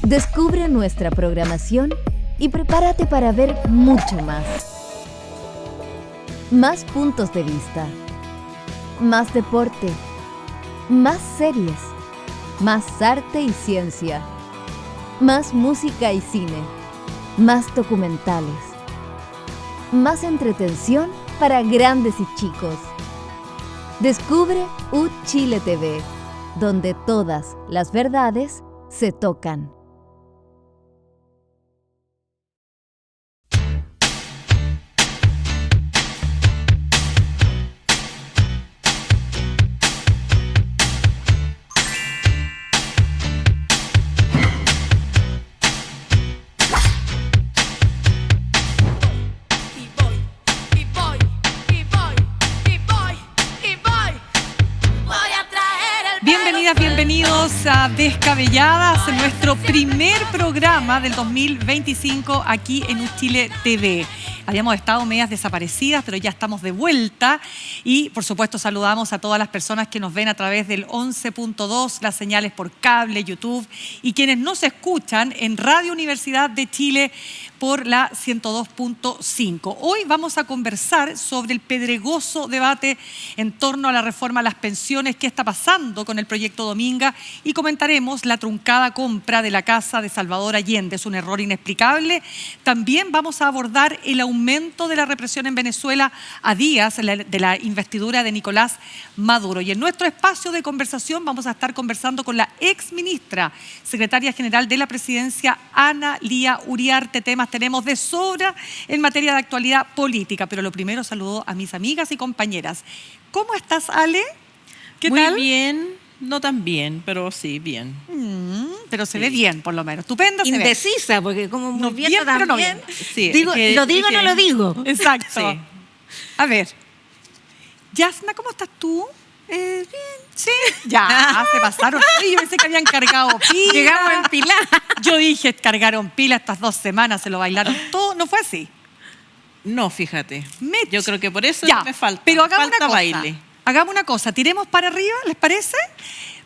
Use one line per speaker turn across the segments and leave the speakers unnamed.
Descubre nuestra programación y prepárate para ver mucho más. Más puntos de vista, más deporte, más series, más arte y ciencia, más música y cine, más documentales, más entretención para grandes y chicos. Descubre Chile TV, donde todas las verdades se tocan.
Bienvenidos a Descabelladas, nuestro primer programa del 2025 aquí en Chile TV. Habíamos estado medias desaparecidas, pero ya estamos de vuelta y, por supuesto, saludamos a todas las personas que nos ven a través del 11.2, las señales por cable, YouTube y quienes nos escuchan en Radio Universidad de Chile por la 102.5. Hoy vamos a conversar sobre el pedregoso debate en torno a la reforma a las pensiones, qué está pasando con el proyecto Dominga y comentaremos la truncada compra de la casa de Salvador Allende. Es un error inexplicable. También vamos a abordar el aumento de la represión en Venezuela a días de la investidura de Nicolás Maduro. Y en nuestro espacio de conversación vamos a estar conversando con la exministra, secretaria general de la Presidencia, Ana Lía Uriarte. Temas tenemos de sobra en materia de actualidad política, pero lo primero saludo a mis amigas y compañeras. ¿Cómo estás, Ale? ¿Qué tal?
Muy bien, no tan bien, pero sí, bien.
Pero se ve bien, por lo menos. Estupenda se ve.
Indecisa, porque como muy
No
bien,
bien,
no tan
pero no
bien.
bien.
Sí,
Digo, ¿lo digo o no lo digo?
Exacto.
Sí.
A ver, Yasna, ¿cómo estás tú? Bien. Sí, ya, se pasaron. Sí, yo pensé que habían cargado pilas.
Llegamos en Pilar.
Yo dije, cargaron pilas estas 2 semanas, se lo bailaron todo. No fue así.
No, fíjate.
Mitch.
Yo creo que por eso
Ya,
me falta.
pero hagamos
falta
una cosa.
baile.
Hagamos una cosa, tiremos para arriba, ¿les parece?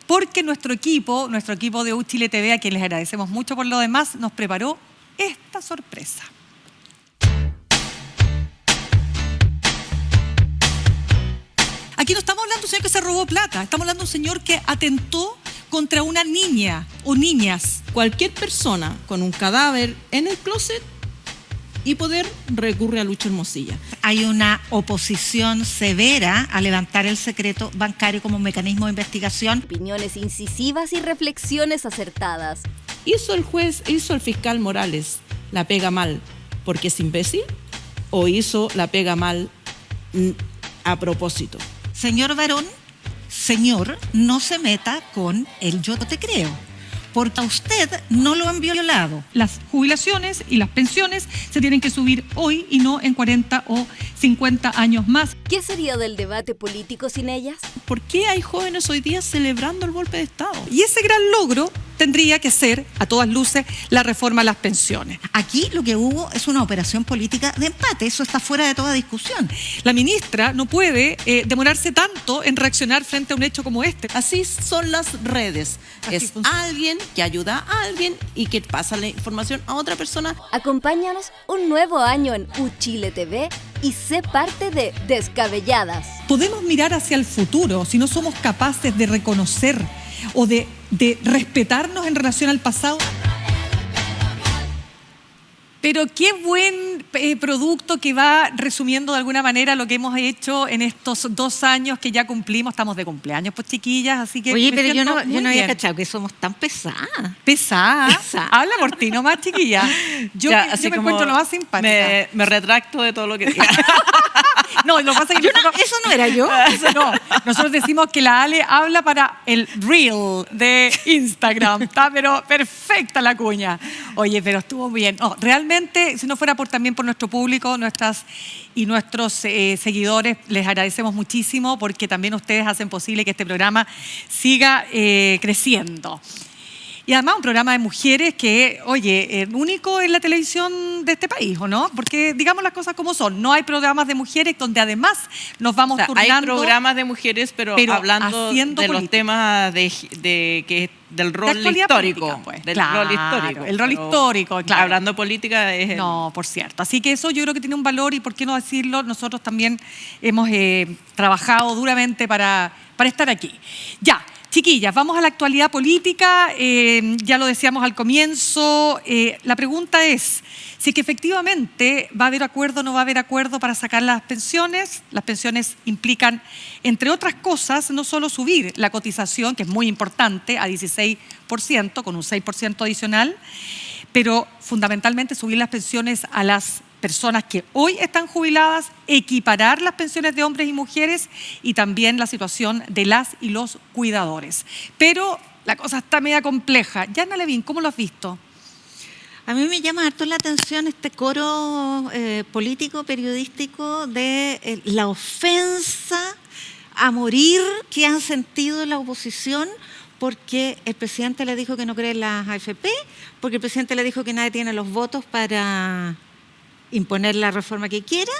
Porque nuestro equipo de Chile TV, a quien les agradecemos mucho por lo demás, nos preparó esta sorpresa. Aquí no estamos hablando de un señor que se robó plata, estamos hablando de un señor que atentó contra una niña o niñas.
Cualquier persona con un cadáver en el closet y poder recurre a Lucho Hermosilla.
Hay una oposición severa a levantar el secreto bancario como mecanismo de investigación.
Opiniones incisivas y reflexiones acertadas.
¿Hizo el fiscal Morales la pega mal porque es imbécil o hizo la pega mal a propósito?
Señor Barón, señor, no se meta con el yo te creo, porque a usted no lo han violado.
Las jubilaciones y las pensiones se tienen que subir hoy y no en 40 o 50 años más.
¿Qué sería del debate político sin ellas?
¿Por qué hay jóvenes hoy día celebrando el golpe de Estado?
Y ese gran logro tendría que ser, a todas luces, la reforma a las pensiones.
Aquí lo que hubo es una operación política de empate, eso está fuera de toda discusión.
La ministra no puede demorarse tanto en reaccionar frente a un hecho como este.
Así son las redes.
Así
es
funciona.
alguien que ayuda a alguien y que pasa la información a otra persona.
Acompáñanos un nuevo año en Chile TV y sé parte de Descabelladas.
Podemos mirar hacia el futuro si no somos capaces de reconocer o de respetarnos en relación al pasado. Pero qué buen producto que va resumiendo de alguna manera lo que hemos hecho en estos 2 años que ya cumplimos. Estamos de cumpleaños, pues chiquillas, así que
Oye,
me
pero yo
siento
no
muy
había
bien.
cachado que somos tan pesadas.
Pesada. Habla por ti nomás, chiquilla. Yo
Ya,
me
así como
encuentro lo más simpática.
Me retracto de todo lo que diga.
No, lo que pasa es que
Eso no era yo.
no, nosotros decimos que la Ale habla para el reel de Instagram. Está pero perfecta la cuña. Oye, pero estuvo bien. No, realmente, si no fuera también por nuestro público, nuestros seguidores, les agradecemos muchísimo porque también ustedes hacen posible que este programa siga creciendo. Y además un programa de mujeres que, oye, único en la televisión de este país, ¿o no? Porque digamos las cosas como son. No hay programas de mujeres donde además nos vamos
O sea, hay
turnando.
programas de mujeres, pero hablando
haciendo
de los
política.
temas del rol
actualidad
histórico.
política, pues.
Del
Claro,
rol histórico.
el rol
Pero
histórico, claro.
Hablando de política es...
No, por cierto. Así que eso yo creo que tiene un valor y por qué no decirlo, nosotros también hemos trabajado duramente para estar aquí. Ya, chiquillas, vamos a la actualidad política. Ya lo decíamos al comienzo. La pregunta es si que efectivamente va a haber acuerdo o no va a haber acuerdo para sacar las pensiones. Las pensiones implican, entre otras cosas, no solo subir la cotización, que es muy importante, a 16%, con un 6% adicional, pero fundamentalmente subir las pensiones a las personas que hoy están jubiladas, equiparar las pensiones de hombres y mujeres y también la situación de las y los cuidadores. Pero la cosa está media compleja. Yana Levin, ¿cómo lo has visto?
A mí me llama harto la atención este coro político, periodístico de la ofensa a morir que han sentido la oposición porque el presidente le dijo que no cree en las AFP, porque el presidente le dijo que nadie tiene los votos para imponer la reforma que quiera,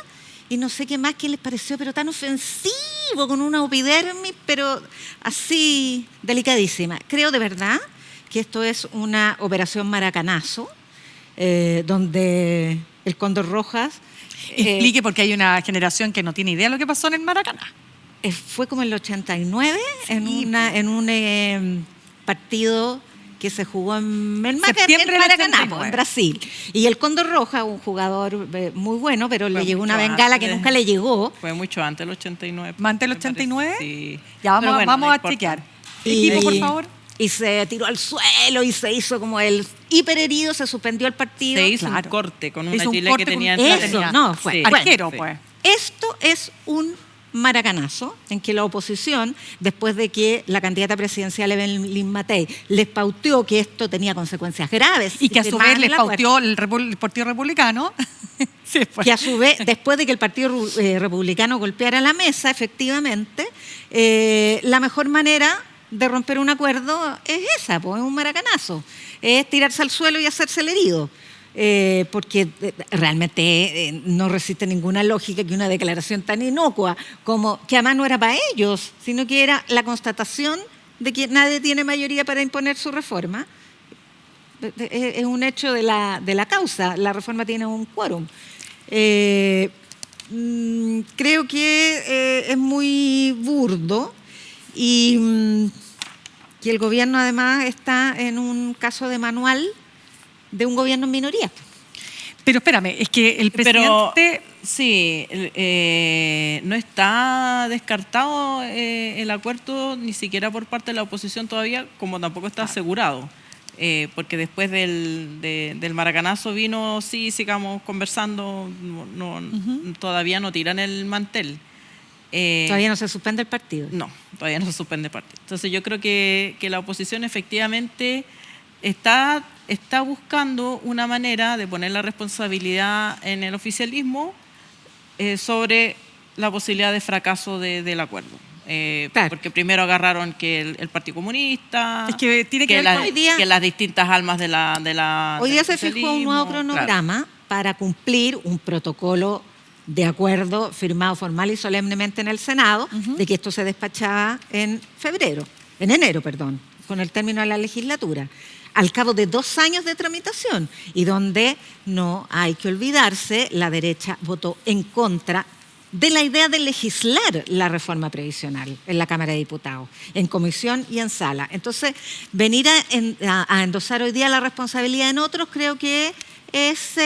y no sé qué más que les pareció, pero tan ofensivo, con una opidermis, pero así delicadísima. Creo de verdad que esto es una operación maracanazo, donde el Cóndor Rojas...
Explique, porque hay una generación que no tiene idea de lo que pasó en el Maracaná.
Fue como en el 89,
Sí,
en un partido que se jugó en
Septiembre del
Maracaná,
89.
en Brasil. Y el Cóndor Roja, un jugador muy bueno, pero le llegó una
mucho
bengala que
antes.
nunca le llegó.
Fue mucho antes del 89.
¿Más antes del
me parece.
89?
Sí.
Ya,
Pero bueno,
vamos
no
a
importa.
chequear.
Y-
Equipo, por favor.
Y se tiró al suelo y se hizo como el hiperherido, se suspendió el partido.
Se hizo
Claro.
un corte con una
Hizo un
chile
corte
que
con-
tenía
Eso,
entre-
Eso, no, fue.
Sí.
Bueno,
Arquero,
sí.
pues.
Esto es un maracanazo en que la oposición, después de que la candidata presidencial Evelyn Matei les pauteó que esto tenía consecuencias graves.
Y que a su vez
firmaron
les
el acuerdo,
pauteó el Partido Republicano. Sí, pues.
que a su vez, después de que el Partido Republicano golpeara la mesa, efectivamente, la mejor manera de romper un acuerdo es esa, pues, es un maracanazo, es tirarse al suelo y hacerse el herido. Porque realmente no resiste ninguna lógica que una declaración tan inocua como que además no era para ellos, sino que era la constatación de que nadie tiene mayoría para imponer su reforma. Es un hecho de la causa, la reforma tiene un quórum. Creo que es muy burdo y que el gobierno además está en un caso de manual de un gobierno en minoría.
Pero espérame, es que el
Pero
presidente...
sí, no está descartado el acuerdo ni siquiera por parte de la oposición todavía, como tampoco está asegurado. Porque después del maracanazo vino, sí, sigamos conversando, todavía no tiran el mantel.
Todavía no se suspende el partido.
No, todavía no se suspende el partido. Entonces yo creo que la oposición efectivamente está buscando una manera de poner la responsabilidad en el oficialismo sobre la posibilidad de fracaso del acuerdo.
Claro.
Porque primero agarraron que el Partido Comunista,
Es que tiene que ver
la-
con-
Hoy día-
que las distintas almas de la
Hoy día
del
se fijó un nuevo
socialismo,
cronograma para cumplir un protocolo de acuerdo firmado formal y solemnemente en el Senado de que esto se despachaba en enero, con el término de la legislatura, al cabo de 2 años de tramitación, y donde no hay que olvidarse, la derecha votó en contra de la idea de legislar la reforma previsional en la Cámara de Diputados, en comisión y en sala. Entonces, venir a endosar hoy día la responsabilidad en otros, creo que es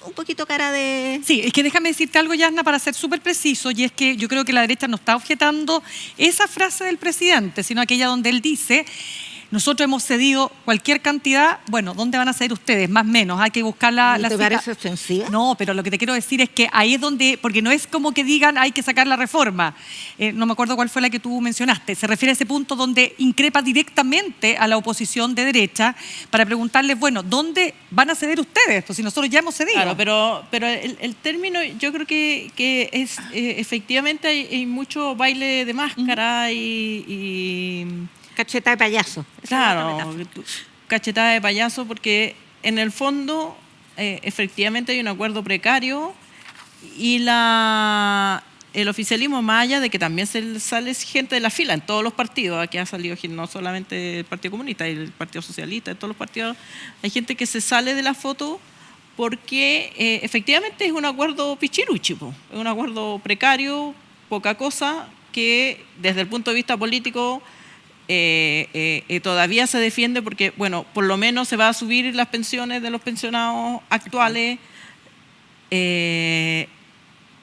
un poquito cara de...
Sí, es que déjame decirte algo, Yasna, para ser súper preciso, y es que yo creo que la derecha no está objetando esa frase del presidente, sino aquella donde él dice: nosotros hemos cedido cualquier cantidad. Bueno, ¿dónde van a ceder ustedes? Más o menos, hay que buscar la
¿No te
cifra.
parece ofensiva?
No, pero lo que te quiero decir es que ahí es donde, porque no es como que digan hay que sacar la reforma. No me acuerdo cuál fue la que tú mencionaste. Se refiere a ese punto donde increpa directamente a la oposición de derecha para preguntarles, bueno, ¿dónde van a ceder ustedes? Pues si nosotros ya hemos cedido.
Claro, pero el término, yo creo que es efectivamente hay mucho baile de máscara y
Cacheta de payaso.
Claro, cachetada de payaso, porque en el fondo efectivamente hay un acuerdo precario y el oficialismo, más allá de que también sale gente de la fila en todos los partidos, aquí ha salido no solamente el Partido Comunista, el Partido Socialista, en todos los partidos, hay gente que se sale de la foto porque efectivamente es un acuerdo pichiruchi, es un acuerdo precario, poca cosa, que desde el punto de vista político todavía se defiende porque, bueno, por lo menos se va a subir las pensiones de los pensionados actuales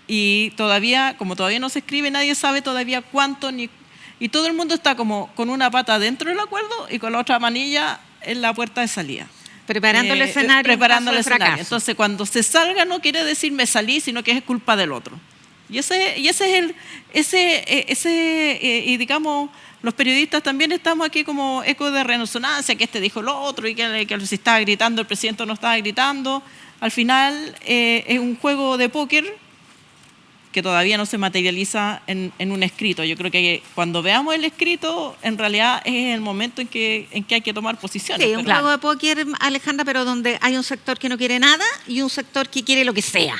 y todavía, como todavía no se escribe, nadie sabe todavía cuánto, y todo el mundo está como con una pata dentro del acuerdo y con la otra manilla en la puerta de salida.
Preparando el escenario.
Preparando el escenario.
Fracaso.
Entonces, cuando se salga no quiere decir me salí, sino que es culpa del otro. Y y digamos, los periodistas también estamos aquí como eco de resonancia, que este dijo lo otro y que si estaba gritando el presidente no estaba gritando. Al final es un juego de póker que todavía no se materializa en un escrito. Yo creo que cuando veamos el escrito, en realidad es el momento en que hay que tomar posiciones.
Sí, un juego de póker, Alejandra, pero donde hay un sector que no quiere nada y un sector que quiere lo que sea.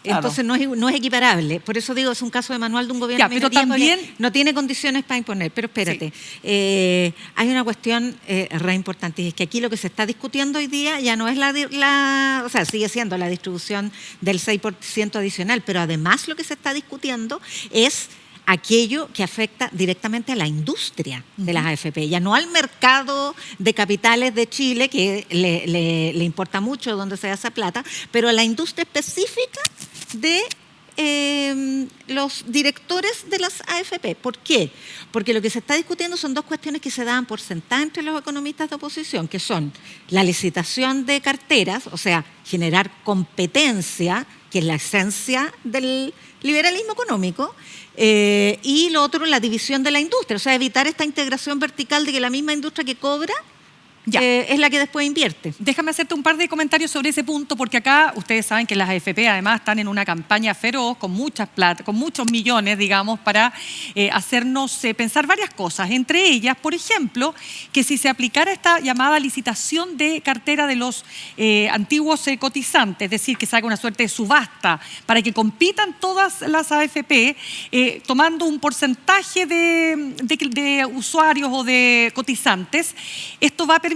Claro. Entonces no es equiparable. Por eso digo, es un caso de manual de un gobierno
pero también
no tiene condiciones para imponer. Pero espérate, sí. Hay una cuestión re importante, y es que aquí lo que se está discutiendo hoy día ya no es o sea, sigue siendo la distribución del 6% adicional, pero además lo que se está discutiendo es aquello que afecta directamente a la industria de las AFP, ya no al mercado de capitales de Chile, que le importa mucho dónde se da esa plata, pero a la industria específica de los directores de las AFP. ¿Por qué? Porque lo que se está discutiendo son dos cuestiones que se dan por sentadas entre los economistas de oposición, que son la licitación de carteras, o sea, generar competencia, que es la esencia del liberalismo económico, y lo otro, la división de la industria, o sea, evitar esta integración vertical de que la misma industria que cobra es la que después invierte.
Déjame hacerte un par de comentarios sobre ese punto, porque acá ustedes saben que las AFP además están en una campaña feroz con muchas plata, con muchos millones, digamos, para hacernos pensar varias cosas. Entre ellas, por ejemplo, que si se aplicara esta llamada licitación de cartera de los antiguos cotizantes, es decir, que se haga una suerte de subasta para que compitan todas las AFP, tomando un porcentaje de usuarios o de cotizantes, esto va a permitir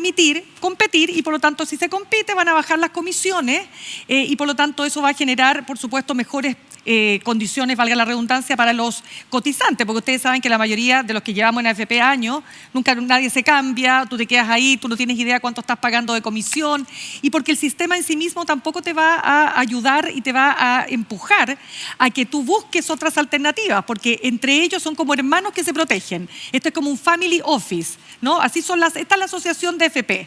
competir y por lo tanto si se compite van a bajar las comisiones y por lo tanto eso va a generar por supuesto mejores condiciones, valga la redundancia, para los cotizantes, porque ustedes saben que la mayoría de los que llevamos en AFP años, nunca nadie se cambia, tú te quedas ahí, tú no tienes idea cuánto estás pagando de comisión, y porque el sistema en sí mismo tampoco te va a ayudar y te va a empujar a que tú busques otras alternativas, porque entre ellos son como hermanos que se protegen. Esto es como un family office, ¿no? Así esta es la asociación de AFP.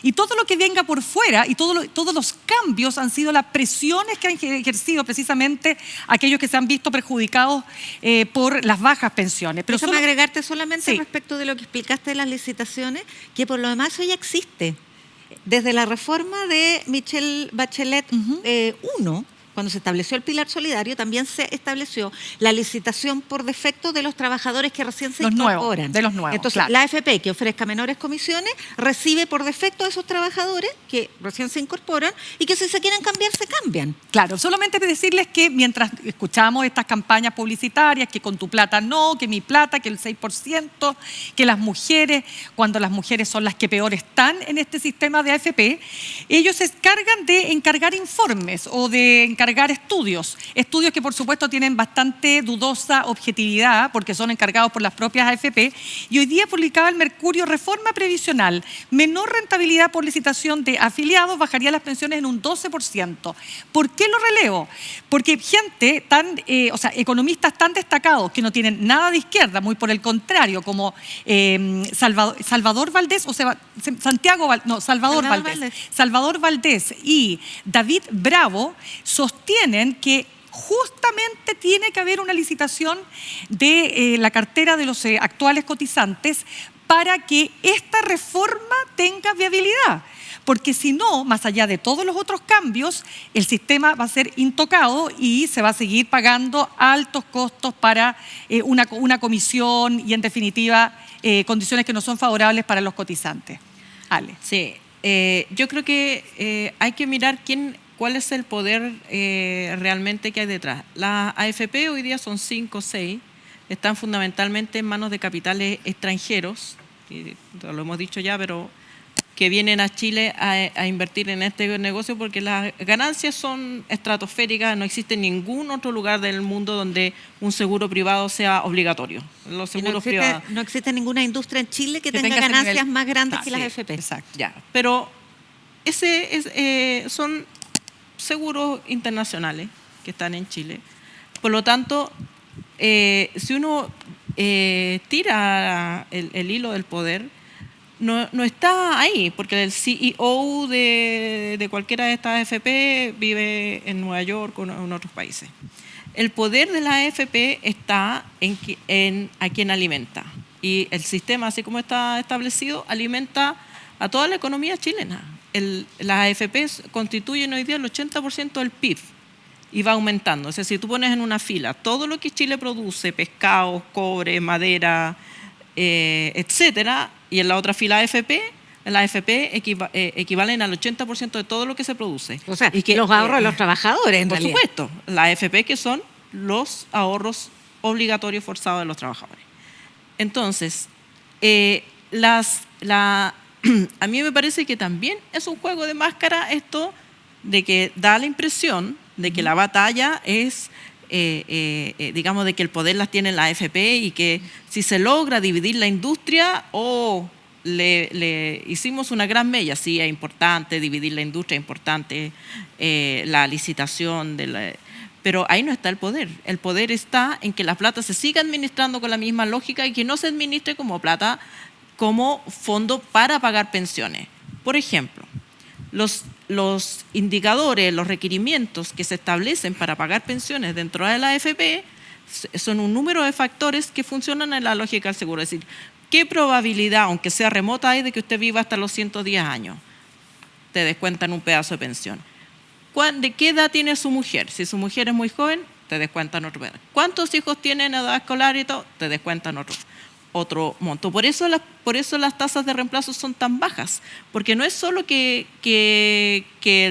Y todo lo que venga por fuera y todos los cambios han sido las presiones que han ejercido precisamente aquellos que se han visto perjudicados por las bajas pensiones. Pero
déjame agregarte solamente respecto de lo que explicaste de las licitaciones, que por lo demás eso ya existe. Desde la reforma de Michelle Bachelet 1, cuando se estableció el pilar solidario, también se estableció la licitación por defecto de los trabajadores que recién se incorporan.
De los nuevos.
Entonces,
claro.
La AFP, que ofrezca menores comisiones, recibe por defecto a esos trabajadores que recién se incorporan y que si se quieren cambiar, se cambian.
Claro, solamente decirles que mientras escuchamos estas campañas publicitarias, que con tu plata no, que mi plata, que el 6%, que las mujeres, cuando las mujeres son las que peor están en este sistema de AFP, ellos se encargan de encargar informes o de encargar estudios que por supuesto tienen bastante dudosa objetividad porque son encargados por las propias AFP, y hoy día publicaba el Mercurio reforma previsional, menor rentabilidad por licitación de afiliados, bajaría las pensiones en un 12%. ¿Por qué lo relevo? Porque gente economistas tan destacados que no tienen nada de izquierda, muy por el contrario, como Salvador Valdés Salvador Valdés y David Bravo sostienen que justamente tiene que haber una licitación de la cartera de los actuales cotizantes para que esta reforma tenga viabilidad. porque si no, más allá de todos los otros cambios, el sistema va a ser intocado y se va a seguir pagando altos costos para una comisión y, en definitiva, condiciones que no son favorables para los cotizantes. Ale.
Sí, yo creo que hay que mirar cuál es el poder realmente que hay detrás. Las AFP hoy día son 5 o 6, están fundamentalmente en manos de capitales extranjeros, y lo hemos dicho ya, pero que vienen a Chile a invertir en este negocio porque las ganancias son estratosféricas, no existe ningún otro lugar del mundo donde un seguro privado sea obligatorio. Los seguros privados.
No existe ninguna industria en Chile que tenga
tenga ese
ganancias
nivel.
más grandes que las
Sí,
AFP.
Exacto.
Ya, pero son seguros internacionales que están en Chile. Por lo tanto, si uno tira el hilo del poder, no está ahí, porque el CEO de cualquiera de estas AFP vive en Nueva York o en otros países. El poder de la AFP está en a quien alimenta. Y el sistema, así como está establecido, alimenta a toda la economía chilena. Las AFP constituyen hoy día el 80% del PIB y va aumentando. O sea, si tú pones en una fila todo lo que Chile produce, pescado, cobre, madera, etcétera, y en la otra fila AFP, la AFP equivalen al 80% de todo lo que se produce.
O sea,
y que,
los ahorros de los trabajadores, en
por
realidad.
supuesto, la AFP, que son los ahorros obligatorios forzados de los trabajadores. Entonces, a mí me parece que también es un juego de máscara esto de que da la impresión de que la batalla es, digamos, de que el poder las tiene la AFP y que si se logra dividir la industria, le hicimos una gran mella. Sí, es importante dividir la industria, es importante la licitación, pero ahí no está el poder. El poder está en que la plata se siga administrando con la misma lógica y que no se administre como plata, como fondo para pagar pensiones. Por ejemplo, los indicadores, los requerimientos que se establecen para pagar pensiones dentro de la AFP son un número de factores que funcionan en la lógica del seguro. Es decir, ¿qué probabilidad, aunque sea remota, hay de que usted viva hasta los 110 años? Te descuentan un pedazo de pensión. ¿De qué edad tiene su mujer? Si su mujer es muy joven, te descuentan otro pedazo. ¿Cuántos hijos tienen en edad escolar y todo? Te descuentan otro monto. Por eso las tasas de reemplazo son tan bajas, porque no es solo que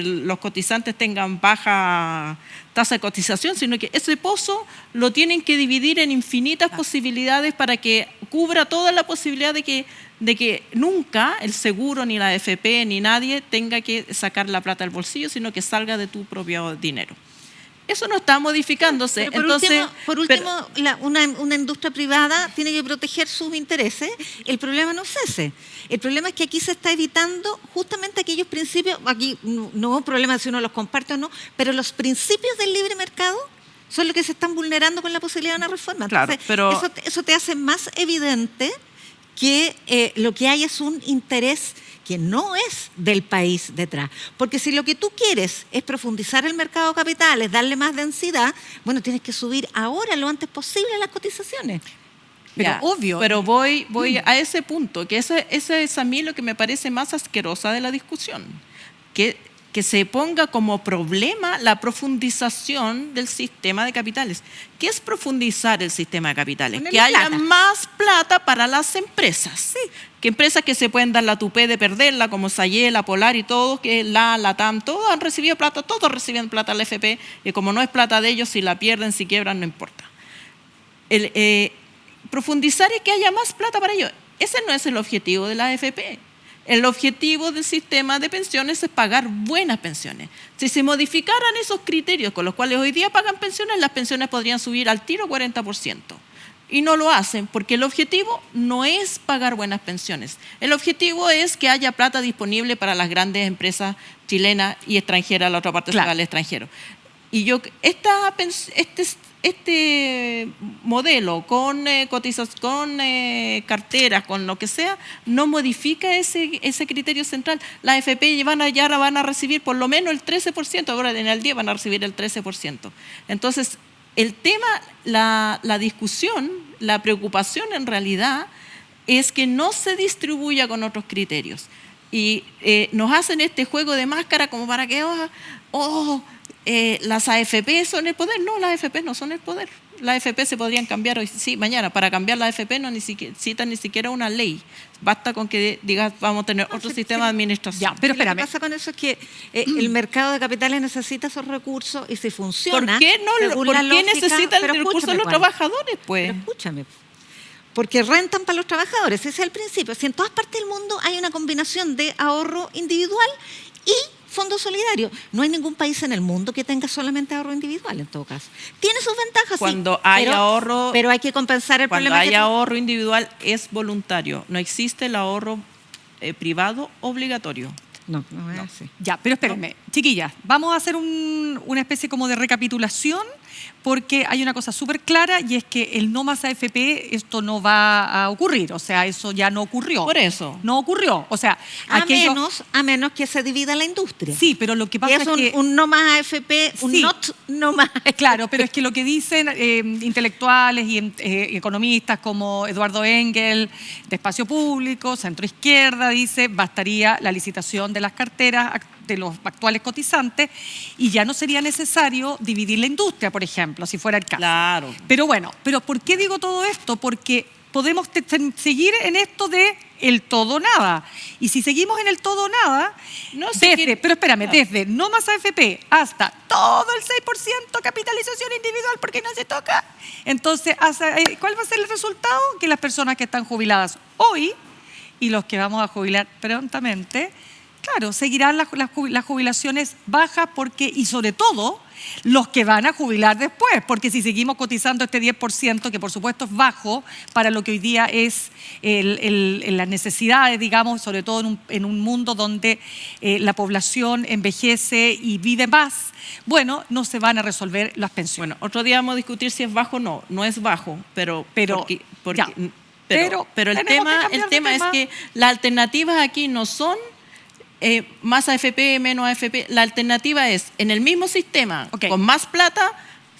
los cotizantes tengan baja tasa de cotización, sino que ese pozo lo tienen que dividir en infinitas posibilidades para que cubra toda la posibilidad de que nunca el seguro, ni la AFP, ni nadie tenga que sacar la plata del bolsillo, sino que salga de tu propio dinero. Eso no está modificándose.
Pero por último, una industria privada tiene que proteger sus intereses. El problema no es ese. El problema es que aquí se está evitando justamente aquellos principios, aquí no es problema si uno los comparte o no, pero los principios del libre mercado son los que se están vulnerando con la posibilidad de una reforma. Entonces,
claro, pero
eso te hace más evidente que lo que hay es un interés que no es del país detrás. Porque si lo que tú quieres es profundizar el mercado de capitales, darle más densidad, bueno, tienes que subir ahora lo antes posible las cotizaciones.
Pero
ya,
obvio.
Pero voy a ese punto, que ese es a mí lo que me parece más asquerosa de la discusión. Que se ponga como problema la profundización del sistema de capitales. ¿Qué es profundizar el sistema de capitales?
Ponerle
Que haya
plata.
más plata para las empresas. Sí. Que empresas que se pueden dar la tupé de perderla, como Sayela, Polar y todos, que la TAM, todos han recibido plata, todos reciben plata a la FP, y como no es plata de ellos, si la pierden, si quiebran, no importa. Profundizar es que haya más plata para ellos. Ese no es el objetivo de la AFP. El objetivo del sistema de pensiones es pagar buenas pensiones. Si se modificaran esos criterios con los cuales hoy día pagan pensiones, las pensiones podrían subir al tiro 40%. Y no lo hacen porque el objetivo no es pagar buenas pensiones. El objetivo es que haya plata disponible para las grandes empresas chilenas y extranjeras, la otra parte se va al extranjero. Y este modelo con carteras, con lo que sea, no modifica ese criterio central. La AFP ya van a recibir por lo menos el 13%, ahora en el día van a recibir el 13%. Entonces, el tema, la discusión, la preocupación en realidad es que no se distribuya con otros criterios. Y nos hacen este juego de máscara como para que, las AFP son el poder. No, las AFP no son el poder. Las AFP se podrían cambiar hoy, sí, mañana. Para cambiar las AFP no necesitan ni siquiera una ley. Basta con que digas, vamos a tener otro sistema de administración.
Ya, pero
Lo que
espérame.
pasa con eso es que el mercado de capitales necesita esos recursos y si funciona...
¿Por qué
según la lógica-
necesitan
pero
el recurso
escúchame,
los
Juan,
trabajadores, pues?
pero escúchame. Porque rentan para los trabajadores, ese es el principio. Si en todas partes del mundo hay una combinación de ahorro individual y fondo solidario. No hay ningún país en el mundo que tenga solamente ahorro individual, en todo caso. Tiene sus ventajas,
Cuando
sí,
hay ahorro...
pero hay que compensar el
Cuando
problema
hay
que
ahorro individual es voluntario. No existe el ahorro privado obligatorio.
No es así.
Ya, pero espérenme, chiquillas, vamos a hacer una especie como de recapitulación porque hay una cosa súper clara y es que el no más AFP, esto no va a ocurrir, o sea, eso ya no ocurrió.
Por eso.
No ocurrió, o sea,
A menos que se divida la industria.
Sí, pero lo que pasa
es
es que...
un no más AFP, un
Sí.
no más AFP.
Claro, pero es que lo que dicen intelectuales y economistas como Eduardo Engel, de Espacio Público, Centro Izquierda, dice, bastaría la licitación de las carteras de los actuales cotizantes y ya no sería necesario dividir la industria, por ejemplo, si fuera el caso.
Claro.
Pero bueno, ¿pero por qué digo todo esto? Porque podemos seguir en esto de el todo nada. Y si seguimos en el todo nada, pero espérame, desde no más AFP hasta todo el 6% capitalización individual porque no se toca, entonces, ¿cuál va a ser el resultado? Que las personas que están jubiladas hoy y los que vamos a jubilar prontamente, claro, seguirán las jubilaciones bajas y sobre todo los que van a jubilar después, porque si seguimos cotizando este 10%, que por supuesto es bajo para lo que hoy día es las necesidades, digamos, sobre todo en un mundo donde la población envejece y vive más, bueno, no se van a resolver las pensiones.
Bueno, otro día vamos a discutir si es bajo o no. No es bajo, pero el tema es que las alternativas aquí no son más AFP, menos AFP. La alternativa es, en el mismo sistema, con más plata,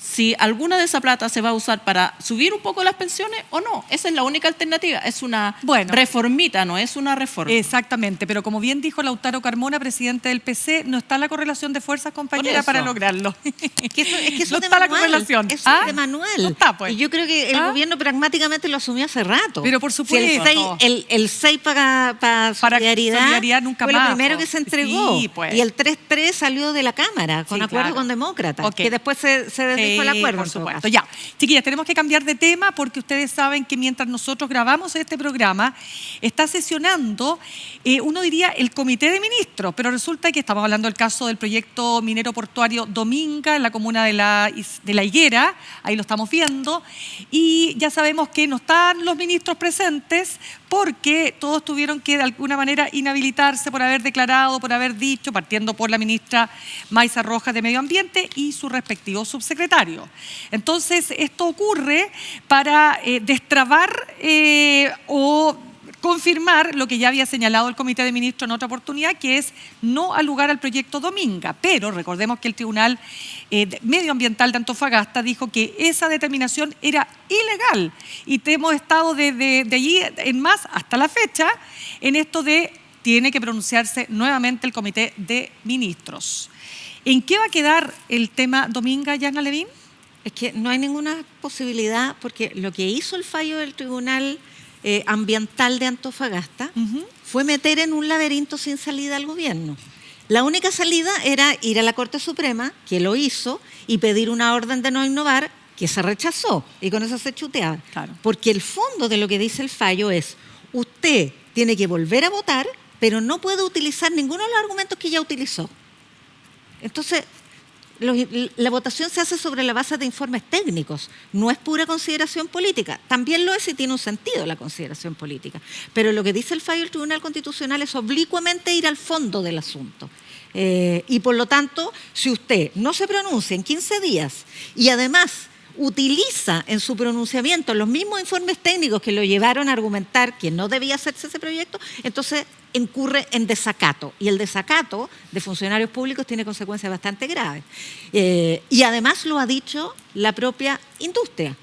si alguna de esa plata se va a usar para subir un poco las pensiones o no. Esa es la única alternativa. Es una reformita, no es una reforma.
Exactamente, pero como bien dijo Lautaro Carmona, presidente del PC, no está la correlación de fuerzas, compañera, para lograrlo.
Es que eso
no está la correlación.
Eso es de manual.
No está, pues.
Y yo creo que el gobierno pragmáticamente lo asumió hace rato.
Pero por supuesto.
Si el 6 para solidaridad
nunca
fue
más,
lo primero que se entregó.
Sí, pues.
Y el 3.3 salió de la Cámara con acuerdo con demócratas, que después se desdijo el acuerdo.
Por supuesto. Ya, chiquillas, tenemos que cambiar de tema porque ustedes saben que mientras nosotros grabamos este programa, está sesionando, uno diría, el Comité de Ministros, pero resulta que estamos hablando del caso del proyecto minero portuario Dominga en la comuna de la Higuera, ahí lo estamos viendo, y ya sabemos que no están los ministros presentes porque todos tuvieron que de alguna manera inhabilitarse por haber declarado, por haber dicho, partiendo por la ministra Maysa Rojas de Medio Ambiente y su respectivo subsecretario. Entonces, esto ocurre para destrabar o confirmar lo que ya había señalado el Comité de Ministros en otra oportunidad, que es no al lugar al proyecto Dominga. Pero recordemos que el Tribunal Medioambiental de Antofagasta dijo que esa determinación era ilegal y hemos estado de allí en más hasta la fecha en esto de tiene que pronunciarse nuevamente el Comité de Ministros. ¿En qué va a quedar el tema Dominga, Yasna Levin?
Es que no hay ninguna posibilidad porque lo que hizo el fallo del Tribunal Ambiental de Antofagasta fue meter en un laberinto sin salida al gobierno. La única salida era ir a la Corte Suprema, que lo hizo, y pedir una orden de no innovar, que se rechazó, y con eso se chuteaba.
Claro.
Porque el fondo de lo que dice el fallo es, usted tiene que volver a votar, pero no puede utilizar ninguno de los argumentos que ya utilizó. Entonces, la votación se hace sobre la base de informes técnicos, no es pura consideración política. También lo es y tiene un sentido la consideración política. Pero lo que dice el fallo del Tribunal Constitucional es oblicuamente ir al fondo del asunto. Y por lo tanto, si usted no se pronuncia en 15 días y además utiliza en su pronunciamiento los mismos informes técnicos que lo llevaron a argumentar que no debía hacerse ese proyecto, entonces incurre en desacato. Y el desacato de funcionarios públicos tiene consecuencias bastante graves. Y además lo ha dicho la propia industria.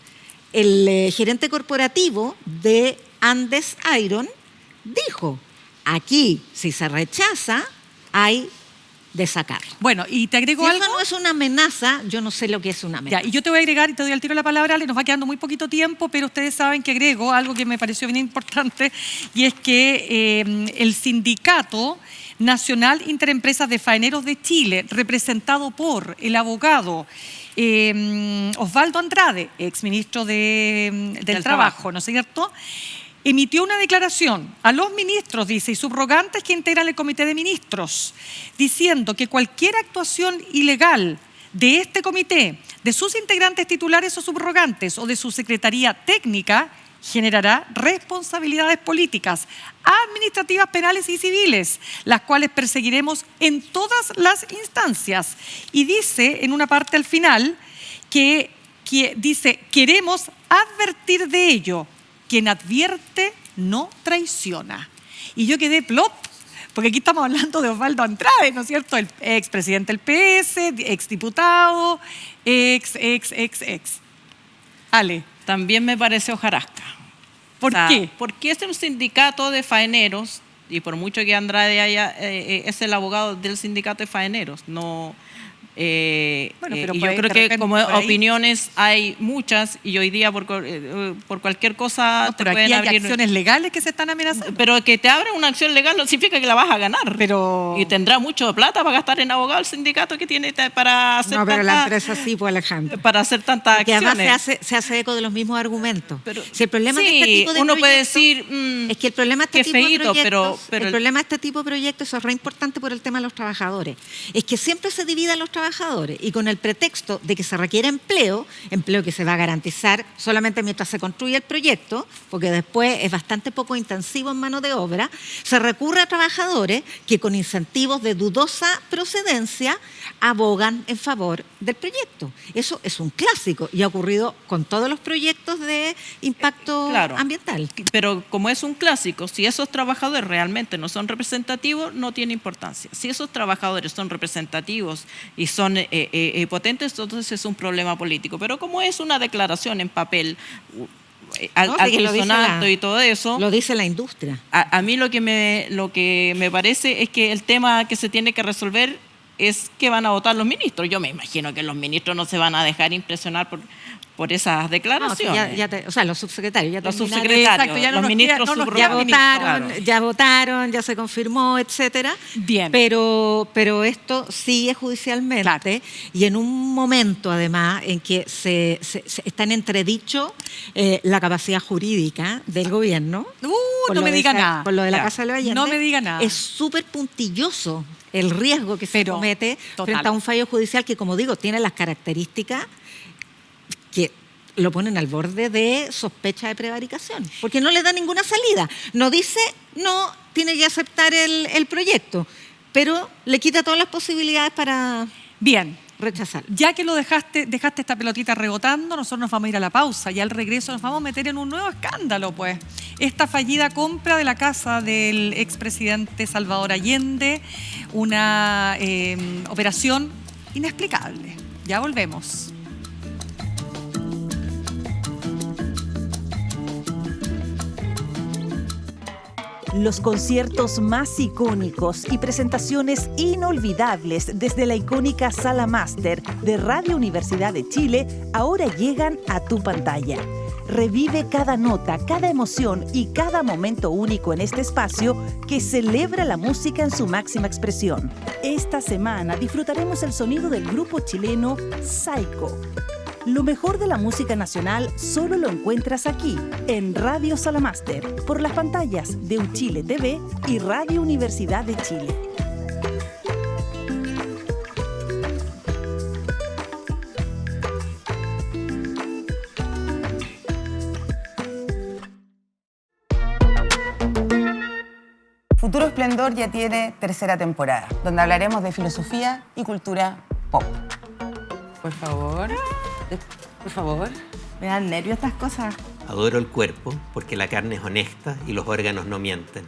El gerente corporativo de Andes Iron dijo, Aquí, si se rechaza, hay de sacar.
Bueno, y te agrego
Si
algo.
eso no es una amenaza, yo no sé lo que es una amenaza.
Ya, y yo te voy a agregar y te doy al tiro la palabra, Ale, nos va quedando muy poquito tiempo, pero ustedes saben que agrego algo que me pareció bien importante, y es que el Sindicato Nacional Interempresas de Faeneros de Chile, representado por el abogado Osvaldo Andrade, exministro del Trabajo, ¿no es cierto?, emitió una declaración a los ministros, dice, y subrogantes que integran el Comité de Ministros, diciendo que cualquier actuación ilegal de este comité, de sus integrantes titulares o subrogantes o de su secretaría técnica, generará responsabilidades políticas, administrativas, penales y civiles, las cuales perseguiremos en todas las instancias. Y dice en una parte al final que dice, queremos advertir de ello. Quien advierte no traiciona. Y yo quedé plop, porque aquí estamos hablando de Osvaldo Andrade, ¿no es cierto? El expresidente del PS, exdiputado, ex. Ale.
También me parece hojarasca.
¿Por qué?
Porque es un sindicato de faeneros, y por mucho que Andrade es el abogado del sindicato de faeneros, no...
Bueno, pero
yo
puede,
creo
de
que
repente,
como
por ahí.
opiniones hay muchas, y hoy día por cualquier cosa
No,
te
pero aquí
pueden
hay
abrir...
acciones legales que se están amenazando.
Pero que te abren una acción legal no significa que la vas a ganar.
Pero-
Y tendrá mucho plata para gastar en abogado el sindicato que tiene para hacer
No, pero la
tanta-
empresa sí, pues, Alejandro.
para hacer tantas
Porque
acciones.
además se hace eco de los mismos argumentos.
Pero-
Si el problema de
sí,
este tipo de
uno puede
proyectos
decir,
es que el problema de este
qué
tipo de
feíto,
proyectos,
pero
el problema de este tipo de proyectos, eso es re importante por el tema de los trabajadores, es que siempre se dividen los trabajadores y con el pretexto de que se requiere empleo que se va a garantizar solamente mientras se construye el proyecto, porque después es bastante poco intensivo en mano de obra, se recurre a trabajadores que con incentivos de dudosa procedencia abogan en favor del proyecto. Eso es un clásico y ha ocurrido con todos los proyectos de impacto
Claro.
ambiental.
Pero como es un clásico, si esos trabajadores realmente no son representativos, no tiene importancia. Si esos trabajadores son representativos y son potentes, entonces es un problema político. Pero como es una declaración en papel,
No, sí que lo dice
altisonante
la-
y todo eso,
Lo dice la industria.
a mí lo que me parece es que el tema que se tiene que resolver es que van a votar los ministros. Yo me imagino que los ministros no se van a dejar impresionar por esas
No,
declaraciones.
sí, o sea, los subsecretarios ya
Los
terminaron.
subsecretarios,
Exacto, ya no
los
nos
ministros
queda- no nos
Ya
queda
subrogantes,
ministro,
ya votaron, ya se confirmó, etcétera.
Bien.
Pero esto sigue judicialmente
Claro.
y en un momento, además, en que se está en entredicho la capacidad jurídica del gobierno. por
No
lo
me
de
diga
esa-
nada.
Por lo de la
Ya.
Casa de los Allende.
No me diga nada.
Es súper puntilloso el riesgo que se
Pero,
comete
total.
frente a un fallo judicial que, como digo, tiene las características que lo ponen al borde de sospecha de prevaricación, porque no le da ninguna salida. No dice, no, tiene que aceptar el proyecto, pero le quita todas las posibilidades para
Bien.
rechazar.
Ya que lo dejaste esta pelotita rebotando, nosotros nos vamos a ir a la pausa y al regreso nos vamos a meter en un nuevo escándalo, pues. Esta fallida compra de la casa del expresidente Salvador Allende, una operación inexplicable. Ya volvemos.
Los conciertos más icónicos y presentaciones inolvidables desde la icónica Sala Máster de Radio Universidad de Chile ahora llegan a tu pantalla. Revive cada nota, cada emoción y cada momento único en este espacio que celebra la música en su máxima expresión. Esta semana disfrutaremos el sonido del grupo chileno Saiko. Lo mejor de la música nacional solo lo encuentras aquí, en Radio Sala Máster, por las pantallas de Uchile TV y Radio Universidad de Chile.
Futuro Esplendor ya tiene tercera temporada, donde hablaremos de filosofía y cultura pop.
Por favor, por favor. Me dan nervios estas cosas.
Adoro el cuerpo porque la carne es honesta y los órganos no mienten.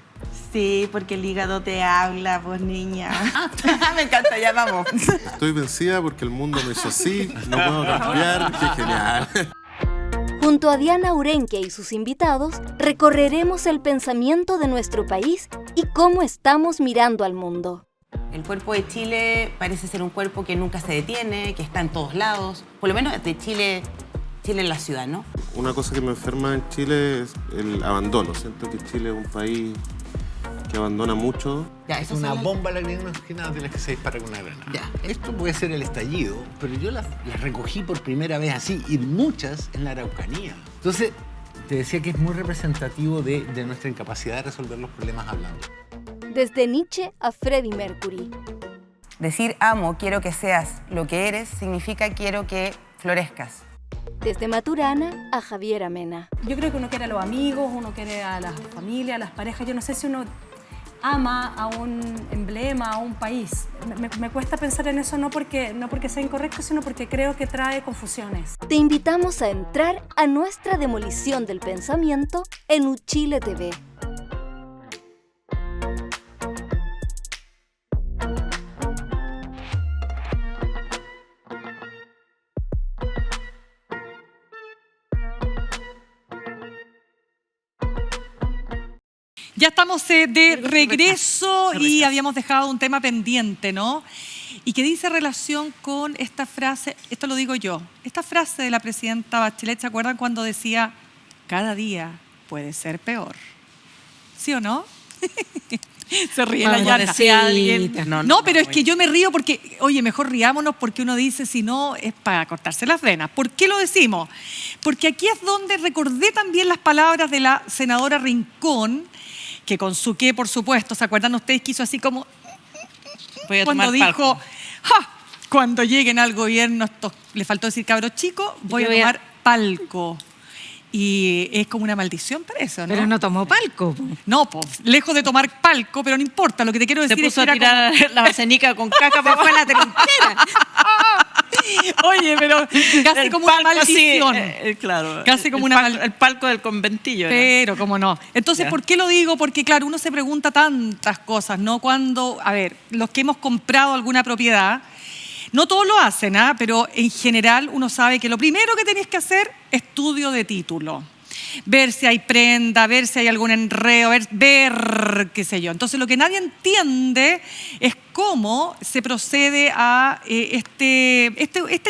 Sí, porque el hígado te habla, pues niña.
Me encanta, ya vamos.
Estoy vencida porque el mundo me hizo así, no puedo cambiar, qué genial.
Junto a Diana Urenque y sus invitados, recorreremos el pensamiento de nuestro país y cómo estamos mirando al mundo.
El cuerpo de Chile parece ser un cuerpo que nunca se detiene, que está en todos lados, por lo menos de Chile en la ciudad, ¿no?
Una cosa que me enferma en Chile es el abandono. Siento que Chile es un país que abandona mucho.
Ya,
Es una bomba lacrimógena de las que se dispara con una granada.
Ya.
Esto puede ser el estallido, pero yo las recogí por primera vez así, y muchas en la Araucanía. Entonces, te decía que es muy representativo de nuestra incapacidad de resolver los problemas hablando.
Desde Nietzsche a Freddie Mercury.
Decir amo, quiero que seas lo que eres, significa quiero que florezcas.
Desde Maturana a Javier Amena.
Yo creo que uno quiere a los amigos, uno quiere a la familia, a las parejas. Yo no sé si uno ama a un emblema, a un país. Me cuesta pensar en eso no porque sea incorrecto, sino porque creo que trae confusiones.
Te invitamos a entrar a nuestra demolición del pensamiento en Uchile TV.
Ya estamos de regreso y habíamos dejado un tema pendiente, ¿no? Y que dice relación con esta frase, esto lo digo yo, esta frase de la presidenta Bachelet, ¿se acuerdan cuando decía, cada día puede ser peor? ¿Sí o no? Se ríe la llana.
Decía alguien.
No, pero es que yo me río porque, oye, mejor riámonos porque uno dice, si no, es para cortarse las venas. ¿Por qué lo decimos? Porque aquí es donde recordé también las palabras de la senadora Rincón, que con su qué, por supuesto, ¿se acuerdan ustedes que hizo así como... cuando dijo, ¡ja! Cuando lleguen al gobierno, le faltó decir cabros chicos, voy a tomar palco. Y es como una maldición para eso, ¿no?
Pero no tomó palco.
No, pues, lejos de tomar palco, pero no importa, lo que te quiero decir
Se puso
es que
a tirar
como...
la arsenica con caca para fue la trinchera.
Oye, pero casi como una maldición.
Claro.
Casi como
el palco del conventillo.
Pero, cómo no. Entonces,
Ya.
¿por qué lo digo? Porque, claro, uno se pregunta tantas cosas, ¿no? Cuando, a ver, los que hemos comprado alguna propiedad, no todos lo hacen, ¿ah? Pero en general uno sabe que lo primero que tenés que hacer es estudio de título. Ver si hay prenda, ver si hay algún enredo, ver qué sé yo. Entonces, lo que nadie entiende es cómo se procede a este